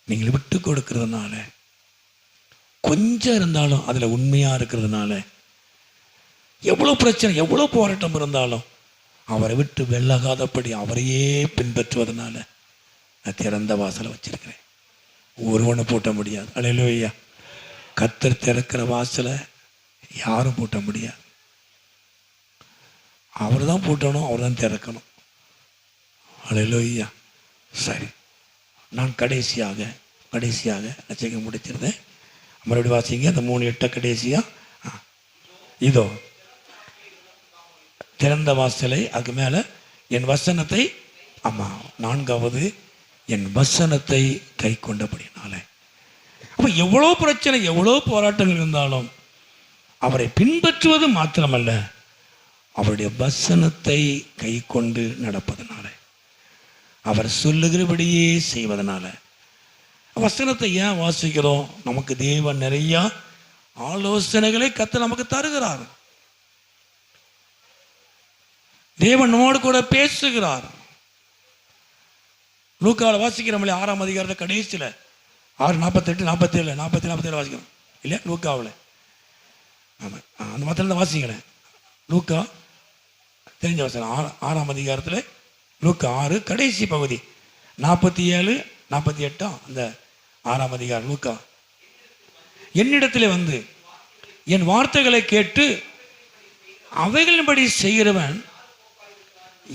நீங்கள் விட்டு கொடுக்கிறதுனால, கொஞ்சம் இருந்தாலும் அதுல உண்மையா இருக்கிறதுனால எவ்வளோ பிரச்சனை, எவ்வளோ போராட்டம் இருந்தாலும் அவரை விட்டு வெள்ளகாதபடி அவரையே பின்பற்றுவதனால நான் திறந்த வாசலை வச்சிருக்கிறேன். ஒருவனை பூட்ட முடியாது. அல்லேலூயா. கர்த்தர் திறக்கிற வாசலை யாரும் பூட்ட முடியாது. அவர் தான் பூட்டணும், அவர் தான் திறக்கணும். அல்லேலூயா. சரி, நான் கடைசியாக நச்சைக்க முடிச்சிருந்தேன். மறுபடியும் வாசிங்க அந்த 3:8 கடைசியாக. இதோ திறந்த வாசலை, அதுக்கு மேலே என் வசனத்தை, ஆமாம் 4வது என் வசனத்தை கை கொண்டபடினாலே. அப்போ எவ்வளோ பிரச்சனை, எவ்வளோ போராட்டங்கள் இருந்தாலும் அவரை பின்பற்றுவது மாத்திரமல்ல, அவருடைய வசனத்தை கை கொண்டு நடப்பதனால, அவர் சொல்லுகிறபடியே செய்வதனால. வசனத்தை ஏன் வாசிக்கிறோம்? நமக்கு தேவன் நிறைய ஆலோசனைகளை கர்த்தர் நமக்கு தருகிறார். தேவன் நம்மோடு கூட பேசுகிறார். லூக்காவில் வாசிக்கிறோம் இல்லையா, 6ஆம் அதிகாரத்தில் கடைசியில் 6:48, 47, 47 வாசிக்கிறோம் இல்லையா லூக்காவில். ஆமாம், அந்த மாத்திரம் தான் வாசிக்கிறேன். லூக்கா தெரிஞ்ச வசனம் 6ஆம் அதிகாரத்தில், லூக்கா 6 கடைசி பகுதி 47, 48 அந்த 6ஆம் அதிகாரம் லூக்கா. என்னிடத்தில் வந்து என் வார்த்தைகளை கேட்டு அவைகளின்படி செய்கிறவன்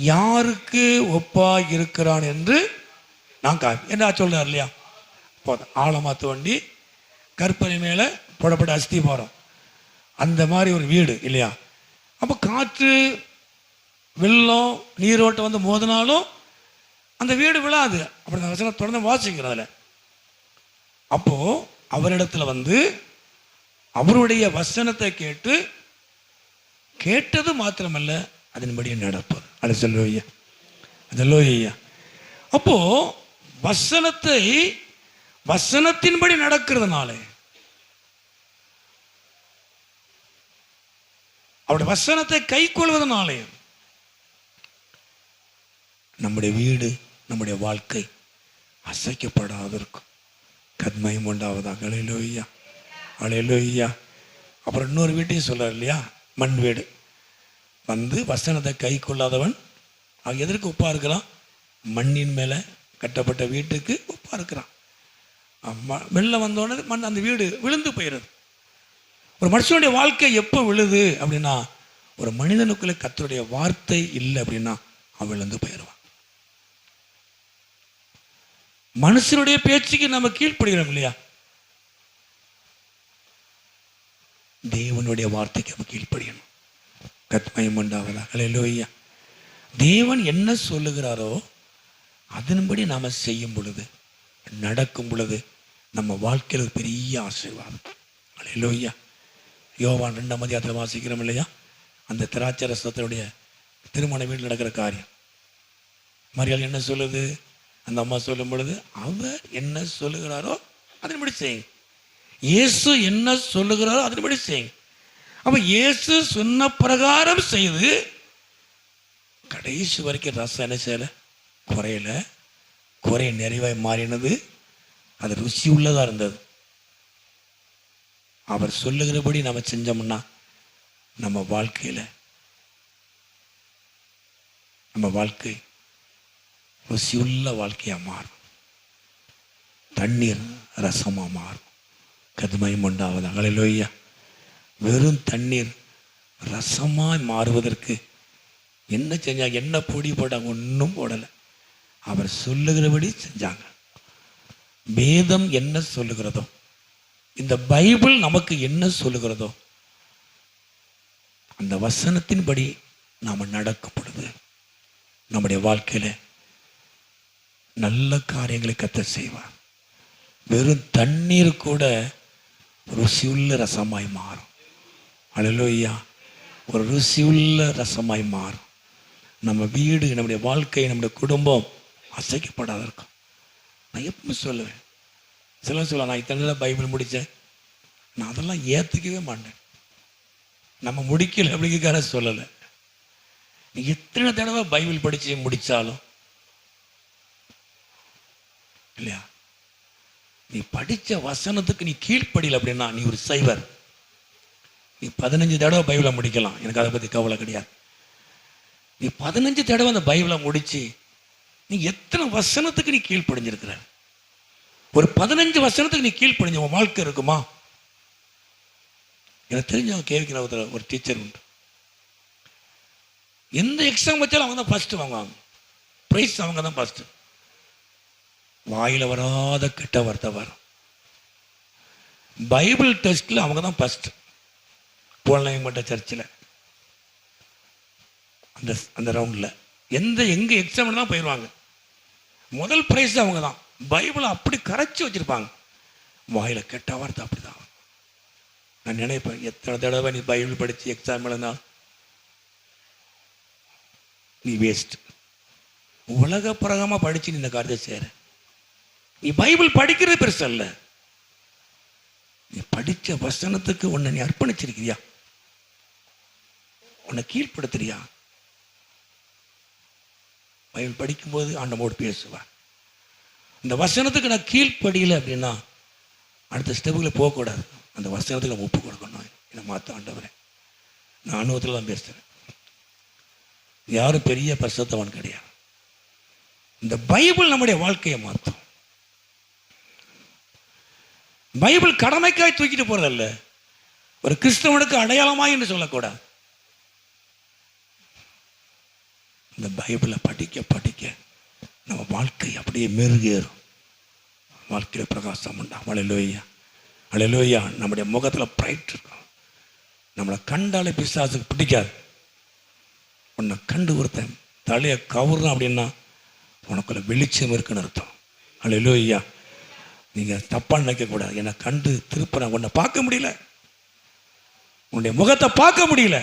யாருக்கு ஒப்பா இருக்கிறான் என்று நான் என்ன சொல்றார் இல்லையா. ஆழமாத்து வண்டி கற்பனை மேலே போடப்பட்ட அஸ்தி போகிறோம், அந்த மாதிரி ஒரு வீடு இல்லையா. அப்போ காற்று வெள்ளம் நீரோட்டம் வந்து மோதினாலும் அந்த வீடு விழாது. அப்படி அந்த வசனம் தொடர்ந்து வாசிக்கிறோம் அதில். அப்போது அவரிடத்துல வந்து அவருடைய வசனத்தை கேட்டது மாத்திரமல்ல, அதன்படியே நடப்பது. அது சொல்லுவையா, அதெல்லோய்யா. அப்போ வசனத்தின்படி நடக்கிறதுனால, அவருடைய வசனத்தை கை கொள்வதனாலே நம்முடைய வீடு, நம்முடைய வாழ்க்கை அசைக்கப்படாதிருக்கும். கத்மயம் உண்டாவதாக. அல்லேலூயா, அல்லேலூயா. அப்புறம் இன்னொரு வீட்டையும் சொல்றார் இல்லையா, மண் வீடு. வந்து வசனத்தை கை கொள்ளாதவன் அவன் எதற்கு ஒப்பா இருக்கிறான்? மண்ணின் மேலே கட்டப்பட்ட வீட்டுக்கு ஒப்பா இருக்கிறான். வெள்ளம் வந்தோடனே மண், அந்த வீடு விழுந்து போயிடுது. ஒரு மனுஷனுடைய வாழ்க்கை எப்போ விழுது அப்படின்னா, ஒரு மனிதனுக்குள்ளே கர்த்தருடைய வார்த்தை இல்லை அப்படின்னா அவன் விழுந்து போயிடுவான். மனுஷனுடைய பேச்சுக்கு நம்ம கீழ்ப்படுகிறோம் இல்லையா, தேவனுடைய வார்த்தைக்கு நம்ம கீழ்ப்படியணும். கத்மயம் உண்டாவதாக. அல்லேலூயா. தேவன் என்ன சொல்லுகிறாரோ அதன்படி நாம் செய்யும் பொழுது, நடக்கும் பொழுது நம்ம வாழ்க்கையில் ஒரு பெரிய ஆசீர்வாதம். அல்லேலூயா. யோவான் 2ஆம் அதிகாரத்தில் வாசிக்கிறோம் இல்லையா, அந்த திராட்சை ரசத்தினுடைய திருமண வீட்டில் நடக்கிற காரியம். மரியாள் என்ன சொல்லுது? அந்த அம்மா சொல்லும் பொழுது, அவர் என்ன சொல்லுகிறாரோ அதன்படி செய்யுங்க. இயேசு என்ன சொல்லுகிறாரோ அதன்படி செய்யுங்க. அப்ப இயேசு சொன்ன பிரகாரம் செய்து கடைசி வரைக்கும் ரசம் என்ன செய்யல, குறைய நிறைவாய் மாறினது. அது ருசி உள்ளதா இருந்தது. அவர் சொல்லுகிறபடி நம்ம செஞ்சோம்னா நம்ம வாழ்க்கை ருசியுள்ள வாழ்க்கையா மாறும். தண்ணீர் ரசமா மாறும். கதுமயம் உண்டாவதாக. அல்லேலூயா. வெறும் தண்ணீர் ரசமாய் மாறுவதற்கு என்ன செஞ்சாங்க? என்ன பொடி போட்டாங்க? ஒன்றும் போடலை. அவர் சொல்லுகிறபடி செஞ்சாங்க. வேதம் என்ன சொல்லுகிறதோ, இந்த பைபிள் நமக்கு என்ன சொல்லுகிறதோ, அந்த வசனத்தின்படி நாம் நடக்கும் பொழுது நம்முடைய வாழ்க்கையில நல்ல காரியங்களை கர்த்தர் செய்வார். வெறும் தண்ணீர் கூட ருசியுள்ள ரசமாய் மாறும். அல்லேலூயா. ஒரு ருசியுள்ள ரசமாய் மாறும். நம்ம வீடு, நம்முடைய வாழ்க்கை, நம்முடைய குடும்பம் அசைக்கப்படாத இருக்கும். நான் எப்பவுமே சொல்லுவேன், சிலர் சொல்ல, நான் இத்தனை பைபிள் முடித்தேன், நான் அதெல்லாம் ஏற்றுக்கவே மாட்டேன். நம்ம முடிக்கல அப்படிங்கிறக்கார சொல்லலை. நீ எத்தனை தடவை பைபிள் படித்து முடித்தாலும் இல்லையா, நீ படித்த வசனத்துக்கு நீ கீழ்ப்படியல அப்படின்னா நீ ஒரு சைவர். நீ 15 தடவை பைபிளை முடிக்கலாம், எனக்கு அதை பற்றி கவலை கிடையாது. நீ 15 தடவை அந்த பைபிளை முடிச்சு நீ எத்தனை வசனத்துக்கு நீ கீழ்ப்படிஞ்சிருக்கிற? ஒரு 15 வசனத்துக்கு நீ கீழ்ப்படிஞ்ச உன் வாழ்க்கை இருக்குமா? எனக்கு தெரிஞ்சவங்க கேவிக்கிற ஒரு டீச்சர் உண்டு. எந்த எக்ஸாம் வச்சாலும் அவங்க தான் ஃபர்ஸ்ட் வாங்குவாங்க, ப்ரைஸ் அவங்க தான் ஃபர்ஸ்ட். வாயில் வராத கெட்ட வார்த்தை வரும். பைபிள் டெஸ்ட்டில் அவங்க தான் ஃபர்ஸ்ட். போலமட்ட சர்ச்சில் அந்த ரவுண்டில் எங்கே எக்ஸாம் தான் போயிடுவாங்க, முதல் ப்ரைஸ் அவங்க தான். பைபிளை அப்படி கரைச்சி வச்சுருப்பாங்க. வாயில் கெட்ட வார்த்தை அப்படி தான். நான் நினைப்பேன், எத்தனை தடவை நீ பைபிள் படித்து எக்ஸாம் எழுதினா நீ வேஸ்ட். உலக பிரகமாக படித்து நீ இந்த காரியத்தை சேர. நீ பைபிள் படிக்கிறது பெருசு அல்ல, நீ படித்த வசனத்துக்கு உன்னை நீ அர்ப்பணிச்சிருக்கிறியா? உன்னை கீழ்ப்படுத்துறியா? பைபிள் படிக்கும்போது ஆண்டவரோடு பேசுவார். இந்த வசனத்துக்கு நான் கீழ்ப்படியலை அப்படின்னா அடுத்த ஸ்டெப்புகளை போகக்கூடாது. அந்த வசனத்துக்கு நம்ம ஒப்பு கொடுக்கணும். என்னை மாற்ற ஆண்டவரே. நான் அனுபவத்தில் தான் பேசுகிறேன். யாரும் பெரிய பரிசுத்தவன் கிடையாது. இந்த பைபிள் நம்முடைய வாழ்க்கையை மாற்றும். பைபிள் கடமைக்காய் தூக்கிட்டு போறதல்ல, ஒரு கிறிஸ்தவனுக்கு அடையாளமாய் என்று சொல்லக்கூடாது. இந்த பைபிளை படிக்க படிக்க நம்ம வாழ்க்கை அப்படியே மெருகேறும். வாழ்க்கையில் பிரகாசம் உண்டா. அல்லேலூயா, அல்லேலூயா. நம்முடைய முகத்தில் பிரைட் இருக்கும். நம்மளை கண்டாலே பிசாசுக்கு பிடிக்காது. உன்னை கண்டு ஒருத்தன் தலையை கவுறான் அப்படின்னா உனக்குள்ள வெளிச்சம் இருக்குன்னு அர்த்தம். அல்லேலூயா. நீங்கள் தப்பாக நினைக்கக்கூடாது. என்னை கண்டு திருப்ப உன்னை பார்க்க முடியல, உன்னுடைய முகத்தை பார்க்க முடியல,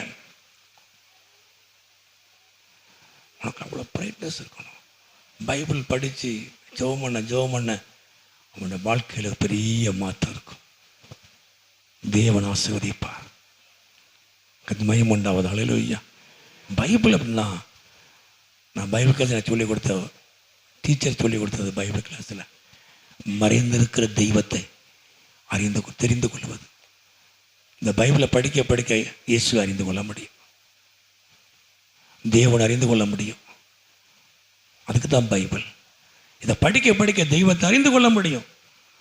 உனக்கு அவ்வளோ பிரைட்னஸ் இருக்கணும். பைபிள் படித்து ஜெபம் பண்ண அவனுடைய வாழ்க்கையில் பெரிய மாற்றம் இருக்கும். தேவன் ஆசீர்வதிப்பார். மகிமை உண்டாவது. அல்லேலூயா. பைபிள் அப்படின்னா, நான் பைபிள் கிளாஸ் எனக்கு சொல்லிக் கொடுத்த டீச்சர் சொல்லிக் கொடுத்தது பைபிள் கிளாஸில் மறைந்திருக்கிற தெய்வத்தை தெரிந்து கொள்வது. இந்த பைபிளை படிக்க படிக்க இயேசு அறிந்து கொள்ள முடியும், தேவன் அறிந்து கொள்ள முடியும். அதுக்கு தான் பைபிள். இதை படிக்க படிக்க தெய்வத்தை அறிந்து கொள்ள முடியும்.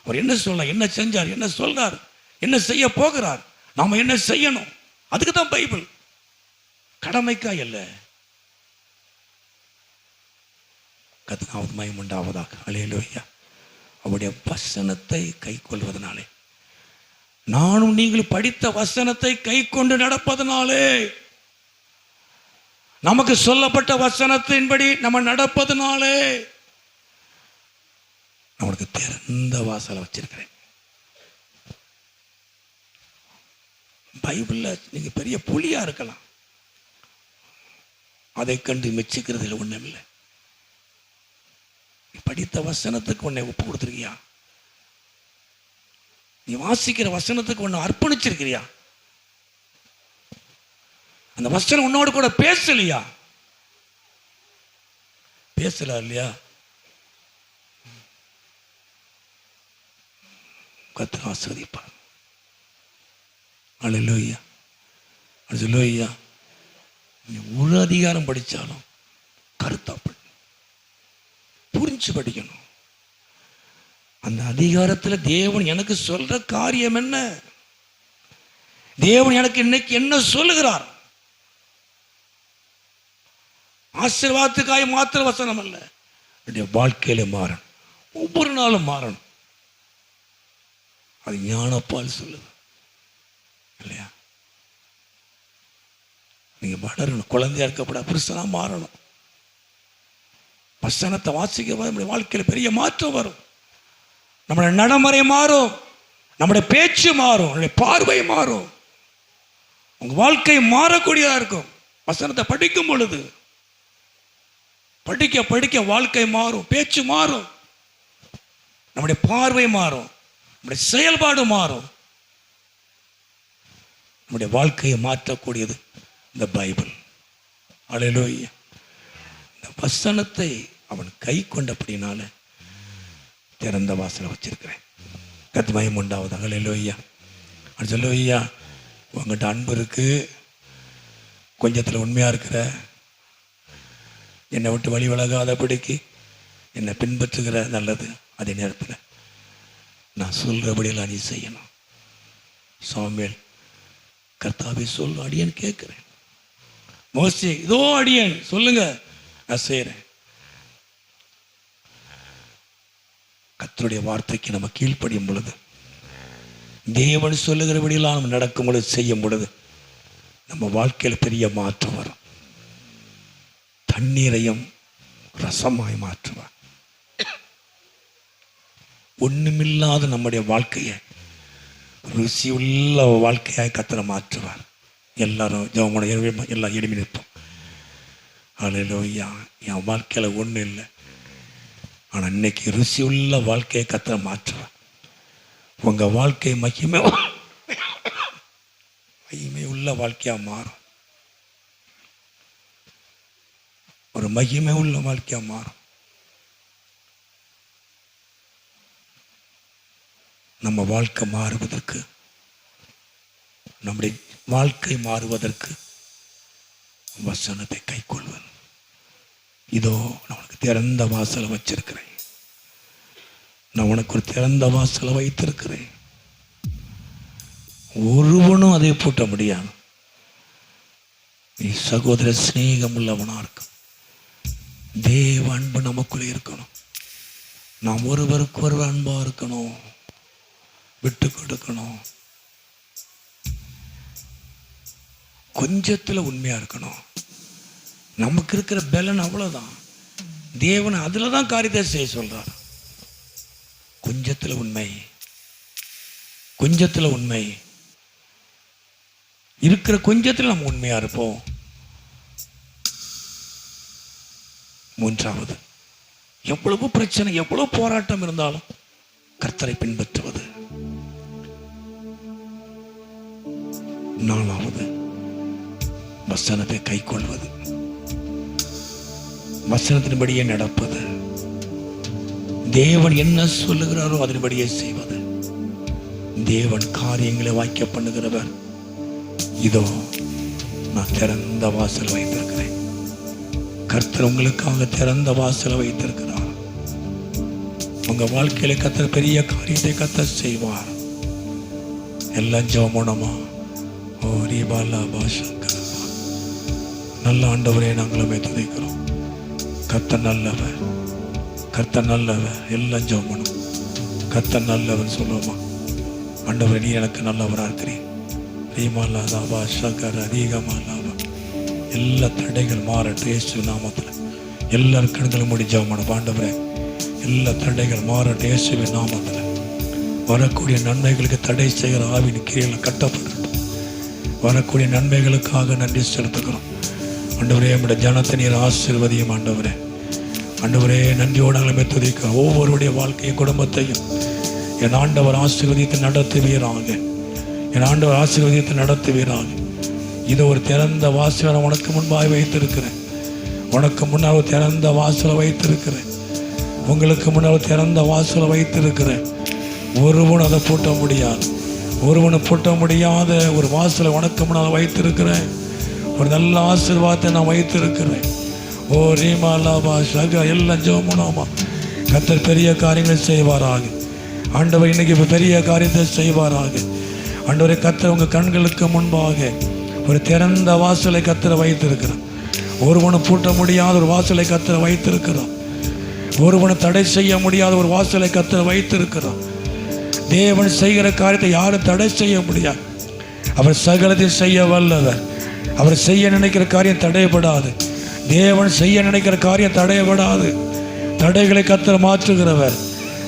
அவர் என்ன சொல்ல, என்ன செஞ்சார், என்ன சொல்றார், என்ன செய்ய போகிறார், நாம என்ன செய்யணும், அதுக்கு தான் பைபிள். கடமைக்கா அல்ல. கர்த்தருக்கு மகிமை உண்டாவதாக. அல்லேலூயா. அவருடைய வசனத்தை கை கொள்வதனாலே, நானும் நீங்கள் படித்த வசனத்தை கை கொண்டு நடப்பதனாலே, நமக்கு சொல்லப்பட்ட வசனத்தின்படி நம்ம நடப்பதனாலே நம்மளுக்கு திறந்த வாசலை வச்சிருக்கிறேன். பைபிள்ல நீங்க பெரிய புலியா இருக்கலாம், அதை கண்டு மெச்சிக்கிறதுல ஒண்ணும் இல்லை. படித்த வசனத்துக்கு உன்னை ஒப்பு கொடுத்துருக்கியா? நீ வாசிக்கிற வசனத்துக்கு உன்னை அர்ப்பணிச்சிருக்கிறியா? அந்த வசனம் உன்னோடு கூட பேசலையா? பேசல இல்லையா? கர்த்தர் ஆசீர்வதிப்பார். அல்லேலூயா, அல்லேலூயா. நீ ஒரு அதிகாரம் படித்தாலும் கருத்தா புரிஞ்சு படிக்கணும். அந்த அதிகாரத்தில் தேவன் எனக்கு சொல்ற காரியம் என்ன, தேவன் எனக்கு இன்னைக்கு என்ன சொல்லுகிறார். ஆசீர்வாதத்துக்காய் மாத்திர வசனம் அல்ல, என்னுடைய வாழ்க்கையில மாறணும், ஒவ்வொரு நாளும் மாறணும். அது ஞானப்பால் சொல்லுது இல்லையா? நீங்க வளரணும், குழந்தையா இருக்கப்பட புருஷனா மாறணும். வசனத்தை வாசிக்க நம்முடைய வாழ்க்கையில் பெரிய மாற்றம் வரும். நம்முடைய நடைமுறை மாறும், நம்முடைய பேச்சு மாறும், நம்முடைய பார்வை மாறும், உங்க வாழ்க்கை மாறக்கூடியதா இருக்கும். வசனத்தை படிக்கும் பொழுது படிக்க படிக்க வாழ்க்கை மாறும், பேச்சு மாறும், நம்முடைய பார்வை மாறும், நம்முடைய செயல்பாடு மாறும். நம்முடைய வாழ்க்கையை மாற்றக்கூடியது இந்த பைபிள். அல்லேலூயா. இந்த வசனத்தை அவன் கை கொண்டபடினால திறந்த வாசலை வச்சிருக்கிறேன். கர்த்தருக்கு மகிமை உண்டாவதாக. அல்லேலூயா, அல்லேலூயா. உங்கள்கிட்ட அன்பு இருக்கு, கொஞ்சத்தில் உண்மையாக இருக்கிற, என்னை விட்டு வழி விலகாதபடிக்கு என்னை பின்பற்றுகிற நல்லது. அதே நேரத்தில் நான் சொல்கிறபடியெல்லாம் நீ செய்யணும். சாமுவேல், கர்த்தாவே சொல், அடியேன் கேட்குறேன். மோசே, இதோ அடியேன், சொல்லுங்க, நான் செய்கிறேன். கர்த்தருடைய வார்த்தைக்கு நம்ம கீழ்ப்படியும் பொழுது, தேவன் சொல்லுகிறபடியெல்லாம் நம்ம நடக்கும் பொழுது, செய்யும் பொழுது நம்ம வாழ்க்கையில் பெரிய மாற்றம் வரும். தண்ணீரையும் ரசமாய் மாற்றுவார். ஒண்ணுமில்லாத நம்முடைய வாழ்க்கையை ருசியுள்ள வாழ்க்கையாய் கர்த்தர் மாற்றுவார். எல்லாரும் ஜெபம், எல்லாம் எழுப்பி நிற்போம். ஹல்லேலூயா. என் வாழ்க்கையில் ஒன்றும் இல்லை, ஆனால் இன்னைக்கு ருசியுள்ள வாழ்க்கையை கர்த்தர் மாற்றுவார். உங்கள் வாழ்க்கை மகிமை உள்ள வாழ்க்கையாக மாறும். ஒரு மகிமை உள்ள வாழ்க்கையாக மாறும். நம்ம வாழ்க்கை மாறுவதற்கு, நம்முடைய வாழ்க்கை மாறுவதற்கு வசனத்தை கைக்கொள்வது. இதோ நான் உனக்கு திறந்த வாசலை வச்சிருக்கிறேன், நான் உனக்கு ஒரு திறந்த வாசலை வைத்திருக்கிறேன். ஒருவனும் அதை பூட்ட முடியாது. நீ சகோதர சிநேகம் உள்ளவனா இருக்கும். தேவ அன்பு நமக்குள்ளே இருக்கணும். நாம் ஒருவருக்கு ஒருவர் அன்பா இருக்கணும், விட்டு கொடுக்கணும், கொஞ்சத்துல உண்மையா இருக்கணும். நமக்கு இருக்கிற பலன் அவ்வளவுதான். தேவன் அதுலதான் காரியத்தை செய்ய சொல்றார். கொஞ்சத்துல உண்மை, கொஞ்சத்துல உண்மை இருக்கிற கொஞ்சத்துல நம்ம உண்மையா இருப்போம். மூன்றாவது, எவ்வளவு பிரச்சனை, எவ்வளவு போராட்டம் இருந்தாலும் கர்த்தரை பின்பற்றுவது. நாலாவது, வசனத்தை கைக்கொள்வது, வசனத்தின்படியே நடப்பது, தேவன் என்ன சொல்லுகிறாரோ அதன்படியே செய்வது. தேவன் காரியங்களை வாய்க்க பண்ணுகிறவர். இதோ நான் திறந்த வாசல் வைத்திருக்கிறேன். கர்த்தர் உங்களுக்காக திறந்த வாசலை வைத்திருக்கிறார். உங்க வாழ்க்கையில கர்த்தர் பெரிய காரியத்தை கர்த்தர் செய்வார். எல்லாம் ஜெபமா. ஓ ரீபாலா பாஷங்கரா. நல்ல ஆண்டவரே, நாங்களுமே துதிக்கிறோம். கர்த்தர் நல்லவர், கர்த்தர் நல்லவர். எல்லாம் ஜெபம். கர்த்தர் நல்லவர் சொல்லுவோமா? ஆண்டவரே, நீ எனக்கு நல்லவராக இருக்கிறீர். ரீமாலா பாஷங்கர ரீகமாலா. எல்லா தடைகள் மாறட்டும் இயேசு நாமத்தில். எல்லாரும் கண்களும் மூடி ஜெபம் பண்ணுவோம். ஆண்டவரே, எல்லா தடைகள் மாறட்டும் இயேசுவின் நாமத்தில். வரக்கூடிய நன்மைகளுக்கு தடை செய்கிற ஆவின் கிரியைகளை கட்டப்படட்டும். வரக்கூடிய நன்மைகளுக்காக நன்றி செலுத்துகிறோம். ஆண்டவரே, நம்முடைய ஜனத்தை நீர் ஆசீர்வதியும். ஆண்டவரே, ஆண்டவரே, நன்றியோடு நாங்களுமே துதிக்கிறோம். ஒவ்வொருடைய வாழ்க்கையும் குடும்பத்தையும் என் ஆண்டவர் ஆசீர்வதித்து நடத்துவீராக. என் ஆண்டவர் ஆசீர்வதித்து நடத்துவீராக. இது ஒரு திறந்த வாசலை நான் உனக்கு முன்பாக வைத்திருக்கிறேன். உனக்கு முன்னால் திறந்த வாசலை வைத்திருக்கிறேன். உங்களுக்கு முன்னால் திறந்த வாசலை வைத்திருக்கிறேன். ஒருவனும் அதை பூட்ட முடியாது. ஒருவனை பூட்ட முடியாத ஒரு வாசலை உனக்கு முன்னால் வைத்திருக்கிறேன். ஒரு நல்ல ஆசீர்வாதத்தை நான் வைத்திருக்கிறேன். ஓ ரீமாலாபா சக. எல்லாம் ஜெபமுனாமா. கர்த்தர் பெரிய காரியங்களை செய்வாராக. ஆண்டவர் இன்னைக்கு பெரிய காரியத்தை செய்வாராக. ஆண்டவரை, கர்த்தர் உங்கள் கண்களுக்கு முன்பாக ஒரு திறந்த வாசலை கர்த்தர் வைத்திருக்கிறார். ஒருவனை பூட்ட முடியாத ஒரு வாசலை கர்த்தர் வைத்திருக்கிறார். ஒருவனை தடை செய்ய முடியாத ஒரு வாசலை கர்த்தர் வைத்திருக்கிறார். தேவன் செய்கிற காரியத்தை யாரும் தடை செய்ய முடியாது. அவர் சகலத்தையும் செய்ய வல்லவர். அவர் செய்ய நினைக்கிற காரியம் தடையப்படாது. தேவன் செய்ய நினைக்கிற காரியம் தடையப்படாது. தடைகளை கர்த்தர் மாற்றுகிறவர்.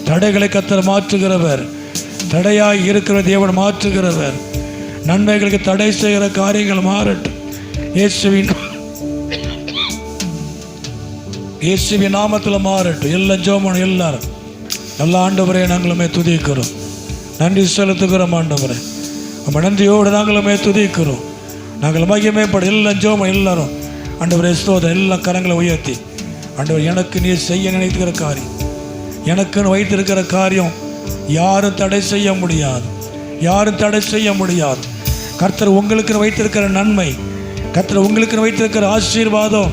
தடைகளை கர்த்தர் மாற்றுகிறவர். தடையாய் இருக்கிற தேவன் மாற்றுகிறவர். நன்மைகளுக்கு தடை செய்கிற காரியங்கள் மாறட்டும் இயேசுவின் நாமத்தில் மாறட்டும். எல்லாம் ஜெபம். எல்லாரும் நல்ல ஆண்டவரே, நாங்களுமே துதிக்கிறோம், நன்றி செலுத்துகிறோம். ஆண்டவரே, நம்ம நன்றியோடு நாங்களுமே துதிக்கிறோம். நாங்கள் மகிமைப்பட எல்லாம் ஜெபம். எல்லாரும் ஆண்டவரே ஸ்தோத்திரம். எல்லாம் கரங்களை உயர்த்தி, ஆண்டவர், எனக்கு நீ செய்ய நினைக்கிற காரியம், எனக்குன்னு வைத்திருக்கிற காரியம் யாரும் தடை செய்ய முடியாது. யாரும் தடை செய்ய முடியாது. கர்த்தர் உங்களுக்கு வைத்திருக்கிற நன்மை, கர்த்தர் உங்களுக்கு வைத்திருக்கிற ஆசீர்வாதம்,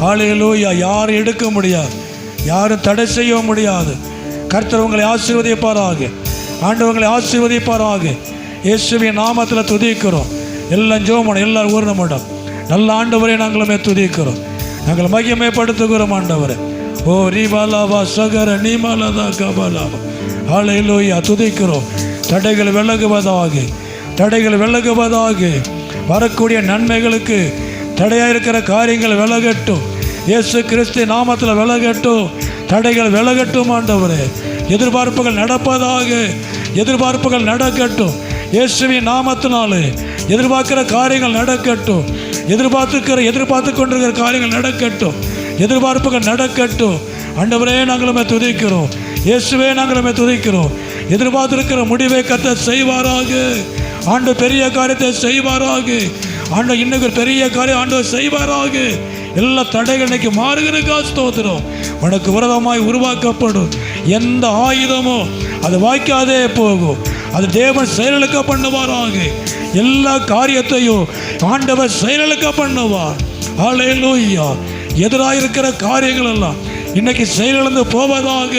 ஹல்லேலூயா, யாரும் எடுக்க முடியாது, யாரும் தடை செய்ய முடியாது. கர்த்தர் உங்களை ஆசீர்வதிப்பாராக, ஆண்டவங்களை ஆசீர்வதிப்பாராக. இயேசுவின் நாமத்தில் துதிக்கிறோம். எல்லாம் ஜெபம், எல்லாரும் ஒரு நிமிடம். நல்ல ஆண்டவரை நாங்களுமே துதிக்கிறோம், நாங்கள் மகிமைப்படுத்துகிறோம் ஆண்டவரை. ஓ ரீபாலாவா சகர நீமாலதா கபாலாவா, ஹல்லேலூயா, துதிக்கிறோம். தடைகள் விலகுவதாக, தடைகள் விலகுவதாக. வரக்கூடிய நன்மைகளுக்கு தடையாக இருக்கிற காரியங்கள் விலகட்டும், இயேசு கிறிஸ்து நாமத்தில் விலகட்டும். தடைகள் விலகட்டும் ஆண்டவரே. எதிர்பார்ப்புகள் நடப்பதாக, எதிர்பார்ப்புகள் நடக்கட்டும் இயேசுவின் நாமத்தினாலே. எதிர்பார்க்கிற காரியங்கள் நடக்கட்டும், எதிர்பார்த்து கொண்டிருக்கிற காரியங்கள் நடக்கட்டும், எதிர்பார்ப்புகள் நடக்கட்டும். ஆண்டவரே நாங்களுமே துதிக்கிறோம், இயேசுவே நாங்களுமே துதிக்கிறோம். எதிர்பார்த்திருக்கிற முடிவை கர்த்தர் செய்வாராக. ஆண்டு பெரிய காரியத்தை செய்வாராக. ஆண்டு இன்னைக்கு பெரிய காரியம் ஆண்டவர் செய்வாராக. எல்லா தடைகள் இன்னைக்கு மாறுகிற ஸ்தோத்திரம். உனக்கு விரோதமாய் உருவாக்கப்படும் எந்த ஆயுதமோ அது வாய்க்காதே போகும். அது தேவன் செயலுக்க பண்ணுவாராக. எல்லா காரியத்தையும் ஆண்டவர் செயலுக்க பண்ணுவார். ஹல்லேலூயா. எதிராக இருக்கிற காரியங்கள் எல்லாம் இன்னைக்கு செயலிழந்து போவதாக,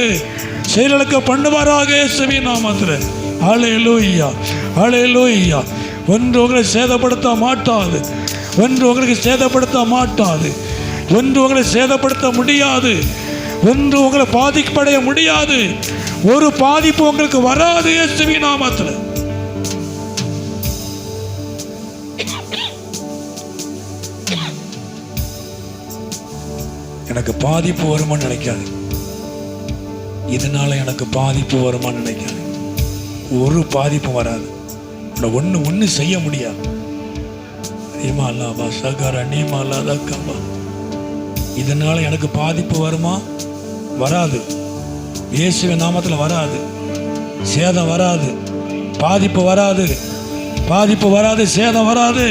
செயலுக்க பண்ணுவாராக இயேசுவின் நாமத்தில். ஹல்லேலூயா, ஹல்லேலூயா. ஒன்று உங்களை சேதப்படுத்த மாட்டாது, ஒன்று உங்களுக்கு சேதப்படுத்த மாட்டாது, ஒன்று உங்களை சேதப்படுத்த முடியாது, ஒன்று உங்களை பாதிப்படைய முடியாது. ஒரு பாதிப்பு உங்களுக்கு வராது இயேசுவின் நாமத்தில். எனக்கு பாதிப்பு வருமான்னு நினைக்காது, இதனால எனக்கு பாதிப்பு வருமான்னு நினைக்காது. ஒரு பாதிப்பு வராது, ஒன்று செய்ய முடியாது. இதனால எனக்கு பாதிப்பு வருமா? வராது. இயேசுவின் நாமத்தில் வராது. சேதம் வராது, பாதிப்பு வராது, பாதிப்பு வராது, சேதம் வராது.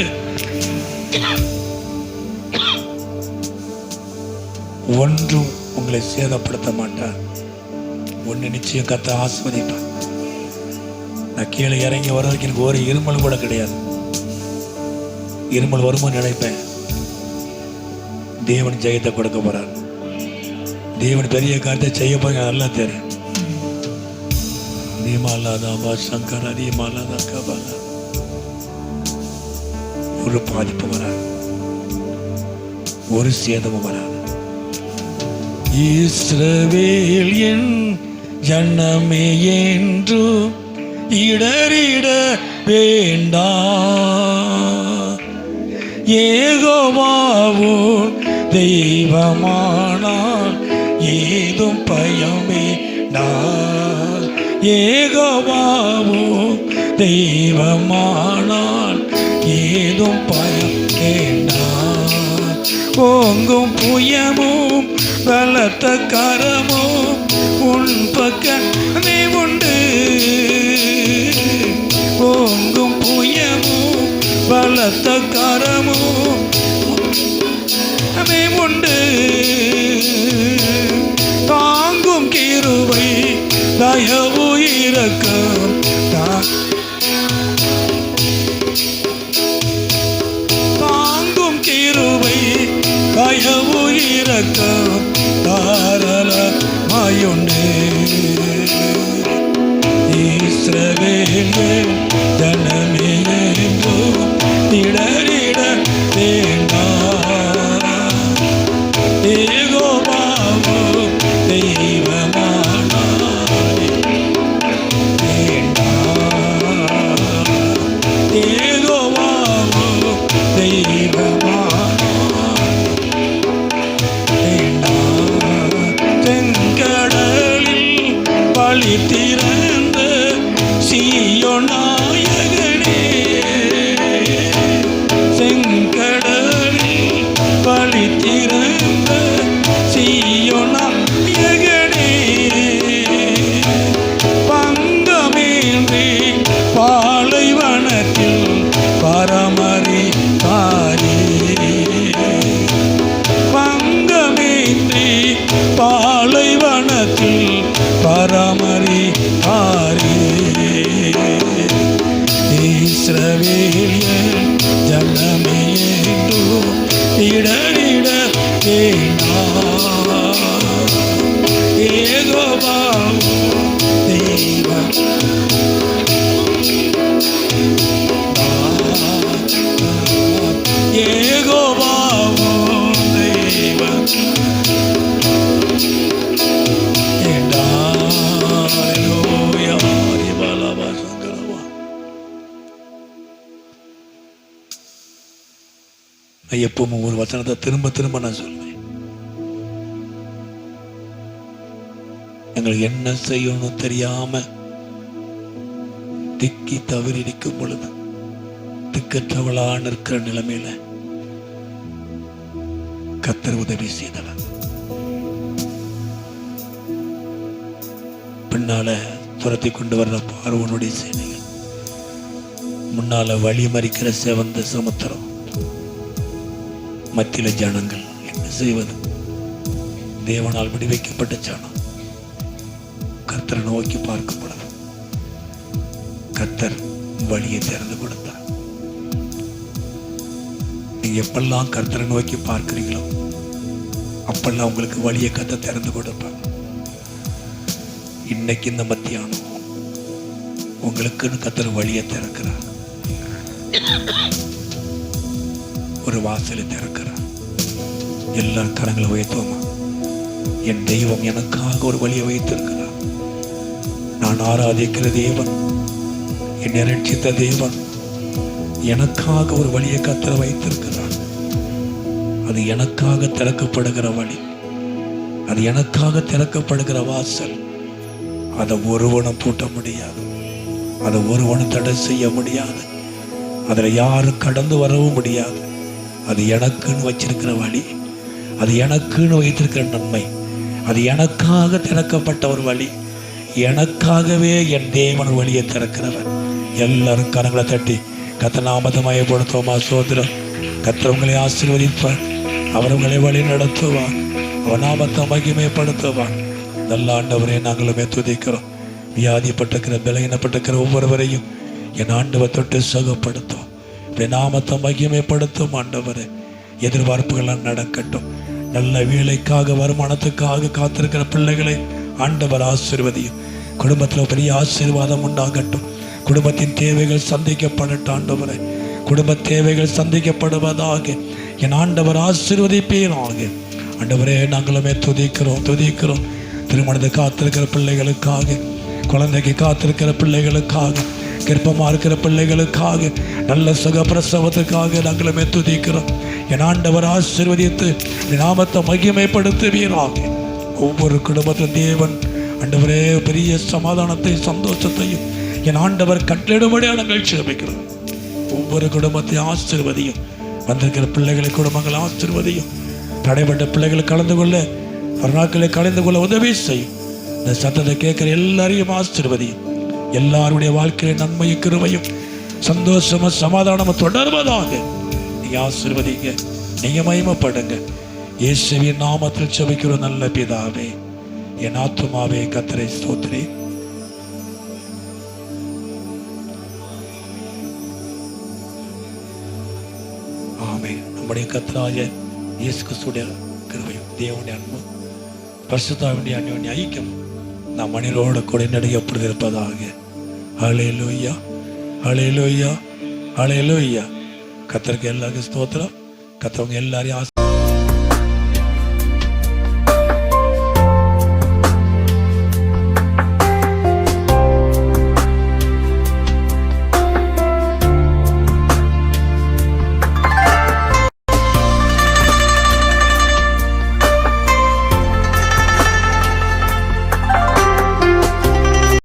ஒன்றும் உங்களை சேதப்படுத்த மாட்டார். ஒன்று நிச்சயம் கர்த்தர் ஆசீர்வதிப்பார். நான் கீழே இறங்கி வர வரைக்கும் எனக்கு ஒரு இருமல் கூட கிடையாது. இருமல் வருமோ நினைப்பேன். தேவன் ஜெயத்தை கொடுக்க போறார். தேவன் பெரிய காரியத்தை செய்ய போற நல்லா தெரியும். சங்கர் ஒரு பாதிப்பு வராது, ஒரு சேதமும் வராது. இஸ்ரவேல் என் ஜனமே என்று இடறிட வேண்டாம். யெகோவாவும் தெய்வமானால் ஏதும் பயமே நான். யெகோவாவும் தெய்வமானால் ஏதும் பயம் வேண்டாம். ஓங்கும் புயமும் பலத்த கரமும் உன் பக்கமே உண்டு. ஓங்கும் புயமும் பலத்த கரமும் உண்டு. தாங்கும் கிருபை தயவு இரக்கம் தாங்கும் கிருபை தயவு இரக்கம் தாராளமாயுண்டு. இஸ்ரவேல் ஜனமே என்றும் இடறிட வேண்டாம். யெகோவாவும் தெய்வமானாலே வேண்டாம். யெகோவாவும் தெய்வமானாலே வேண்டாம். தென்கடலில் வழி திறந்த சீயோன் நாயகனே, செங்கடலில் வழி திறந்த சீயோன் நாயகனே, பங்கமின்றி பாலைவனத்தில் பராமரித்தாரே. பங்கமின்றி பாலைவனத்தில் பராமரித்தாரே. இஸ்ரவேல் நான் எப்பவும் ஒரு வசனத்தை திரும்ப திரும்ப நான் சொல்வேன். எங்களுக்கு என்ன செய்யணும் தெரியாம திக்கி தவறி இருக்கும் பொழுது, திக்கற்றவளான இருக்கிற நிலைமையில கர்த்தர் உதவி செய்தவர். பின்னால துரத்தி கொண்டு வர்ற பார்வோனுடைய சேனைகள், முன்னால வழி மறிக்கிற செவந்த சமுத்திரம், மத்தியில ஜனங்கள். என்ன செய்வது? தேவனால் விடுவிக்கப்பட்ட ஜனம் கர்த்தரை நோக்கி பார்க்கும் பொழுது கர்த்தர் வழியை திறந்து கொடுத்தார். நீங்க எப்பெல்லாம் கர்த்தரை நோக்கி பார்க்கிறீங்களோ அப்பெல்லாம் உங்களுக்கு வழியை கர்த்தர் திறந்து கொடுப்பார். இன்னைக்கு இந்த மத்தியானம் உங்களுக்குன்னு கர்த்தர் வழியை திறக்கிறார். ஒரு வாசலை திறக்கிறார். எல்லாரும் கரங்களை உயர்த்துவோமா? என் தெய்வம் எனக்காக ஒரு வழியை வைத்திருக்கிறார். நான் ஆராதிக்கிற தேவன், என்னை ரட்சித்த தேவன் எனக்காக ஒரு வழியை கர்த்தர் வைத்திருக்கிறார். அது எனக்காக திறக்கப்படுகிற வழி, அது எனக்காக திறக்கப்படுகிற வாசல். அதை ஒருவனும் பூட்ட முடியாது, அதை ஒருவனும் தடை செய்ய முடியாது, அதில் யாரும் கடந்து வரவும் முடியாது. அது எனக்குன்னு வச்சிருக்கிற வழி, அது எனக்குன்னு வைத்திருக்கிற நன்மை, அது எனக்காக திறக்கப்பட்ட ஒரு வழி. எனக்காகவே என் தேவன் வழியை திறக்கிறவர். எல்லாரும் கரங்களை தட்டி கர்த்தர் நாமத்தை மயப்படுத்துவோமா? சோதரம். கர்த்தர் உங்களை ஆசீர்வதிப்பார், அவர் உங்களை வழி நடத்துவார், அவர் நாமத்தை மகிமைப்படுத்துவார். நல்ல ஆண்டவரே, நாங்களுமே துதிக்கிறோம். வியாதிப்பட்டிருக்கிற பலகீனப்பட்டிருக்கிற ஒவ்வொருவரையும் என் ஆண்டவர் தொட்டு சுகப்படுத்தும், என் நாமத்தை மகிமைப்படுத்தும். ஆண்டவரே, எதிர்பார்ப்புகள் நடக்கட்டும். நல்ல வேலைக்காக வருமானத்துக்காக காத்திருக்கிற பிள்ளைகளை ஆண்டவர் ஆசீர்வதியும். குடும்பத்தில் பெரிய ஆசீர்வாதம் உண்டாகட்டும். குடும்பத்தின் தேவைகள் சந்திக்கப்படட்டும். ஆண்டவரே, குடும்ப தேவைகள் சந்திக்கப்படுவதாக என் ஆண்டவர் ஆசீர்வதிப்பீராக. ஆண்டவரே, நாங்களுமே துதிக்கிறோம். திருமணத்தை காத்திருக்கிற பிள்ளைகளுக்காக, குழந்தைக்கு காத்திருக்கிற பிள்ளைகளுக்காக, கர்ப்பமாக இருக்கிற பிள்ளைகளுக்காக, நல்ல சுகப்பிரசவத்துக்காக நாங்களுமே துதிக்கிறோம். என் ஆண்டவர் ஆசீர்வதித்து நாமத்தை மகிமைப்படுத்துவீராக. ஒவ்வொரு குடும்பத்திலும் தேவன் ஆண்டவரே பெரிய சமாதானத்தை சந்தோஷத்தையும் என் ஆண்டவர் கட்டளிடும்படியாக நாங்கள் ஜெபிக்கிறோம். ஒவ்வொரு குடும்பத்தையும் ஆசீர்வதியும். வந்திருக்கிற பிள்ளைகளை குடும்பங்களை ஆசீர்வதியும். தடைப்பட்ட பிள்ளைகளை கலந்து கொள்ள, நாட்களை கலந்து கொள்ள உதவி செய்யும். இந்த சத்தத்தை கேட்கிற எல்லாரையும் ஆசீர்வதியும். எல்லாருடைய வாழ்க்கையில நன்மையும் கிருபையும் சந்தோஷமும் சமாதானமும் தொடர்வதாக நீங்க ஆசீர்வதிங்க, நீங்க மகிமைப்படுங்க. இயேசுவின் நாமத்தில் ஜெபிக்கிறோம் நல்ல பிதாவே. என் ஆத்துமாவே கர்த்தரை ஸ்தோத்திரி. ஆமென். நம்முடைய கர்த்தராகிய இயேசு கிறிஸ்துவின் கிருபையும் தேவனுடைய அன்பும் பரிசுத்தாவினுடைய அன்யோன்ய ஐக்கியம் நம் மனிதரோடு கூட நடையப்படுத்தி இருப்பதாக. ஹல்லேலூயா, ஹல்லேலூயா, ஹல்லேலூயா. கர்த்தருக்கு எல்லாருக்கும் ஸ்தோத்திரம். கர்த்தவங்க எல்லாரையும்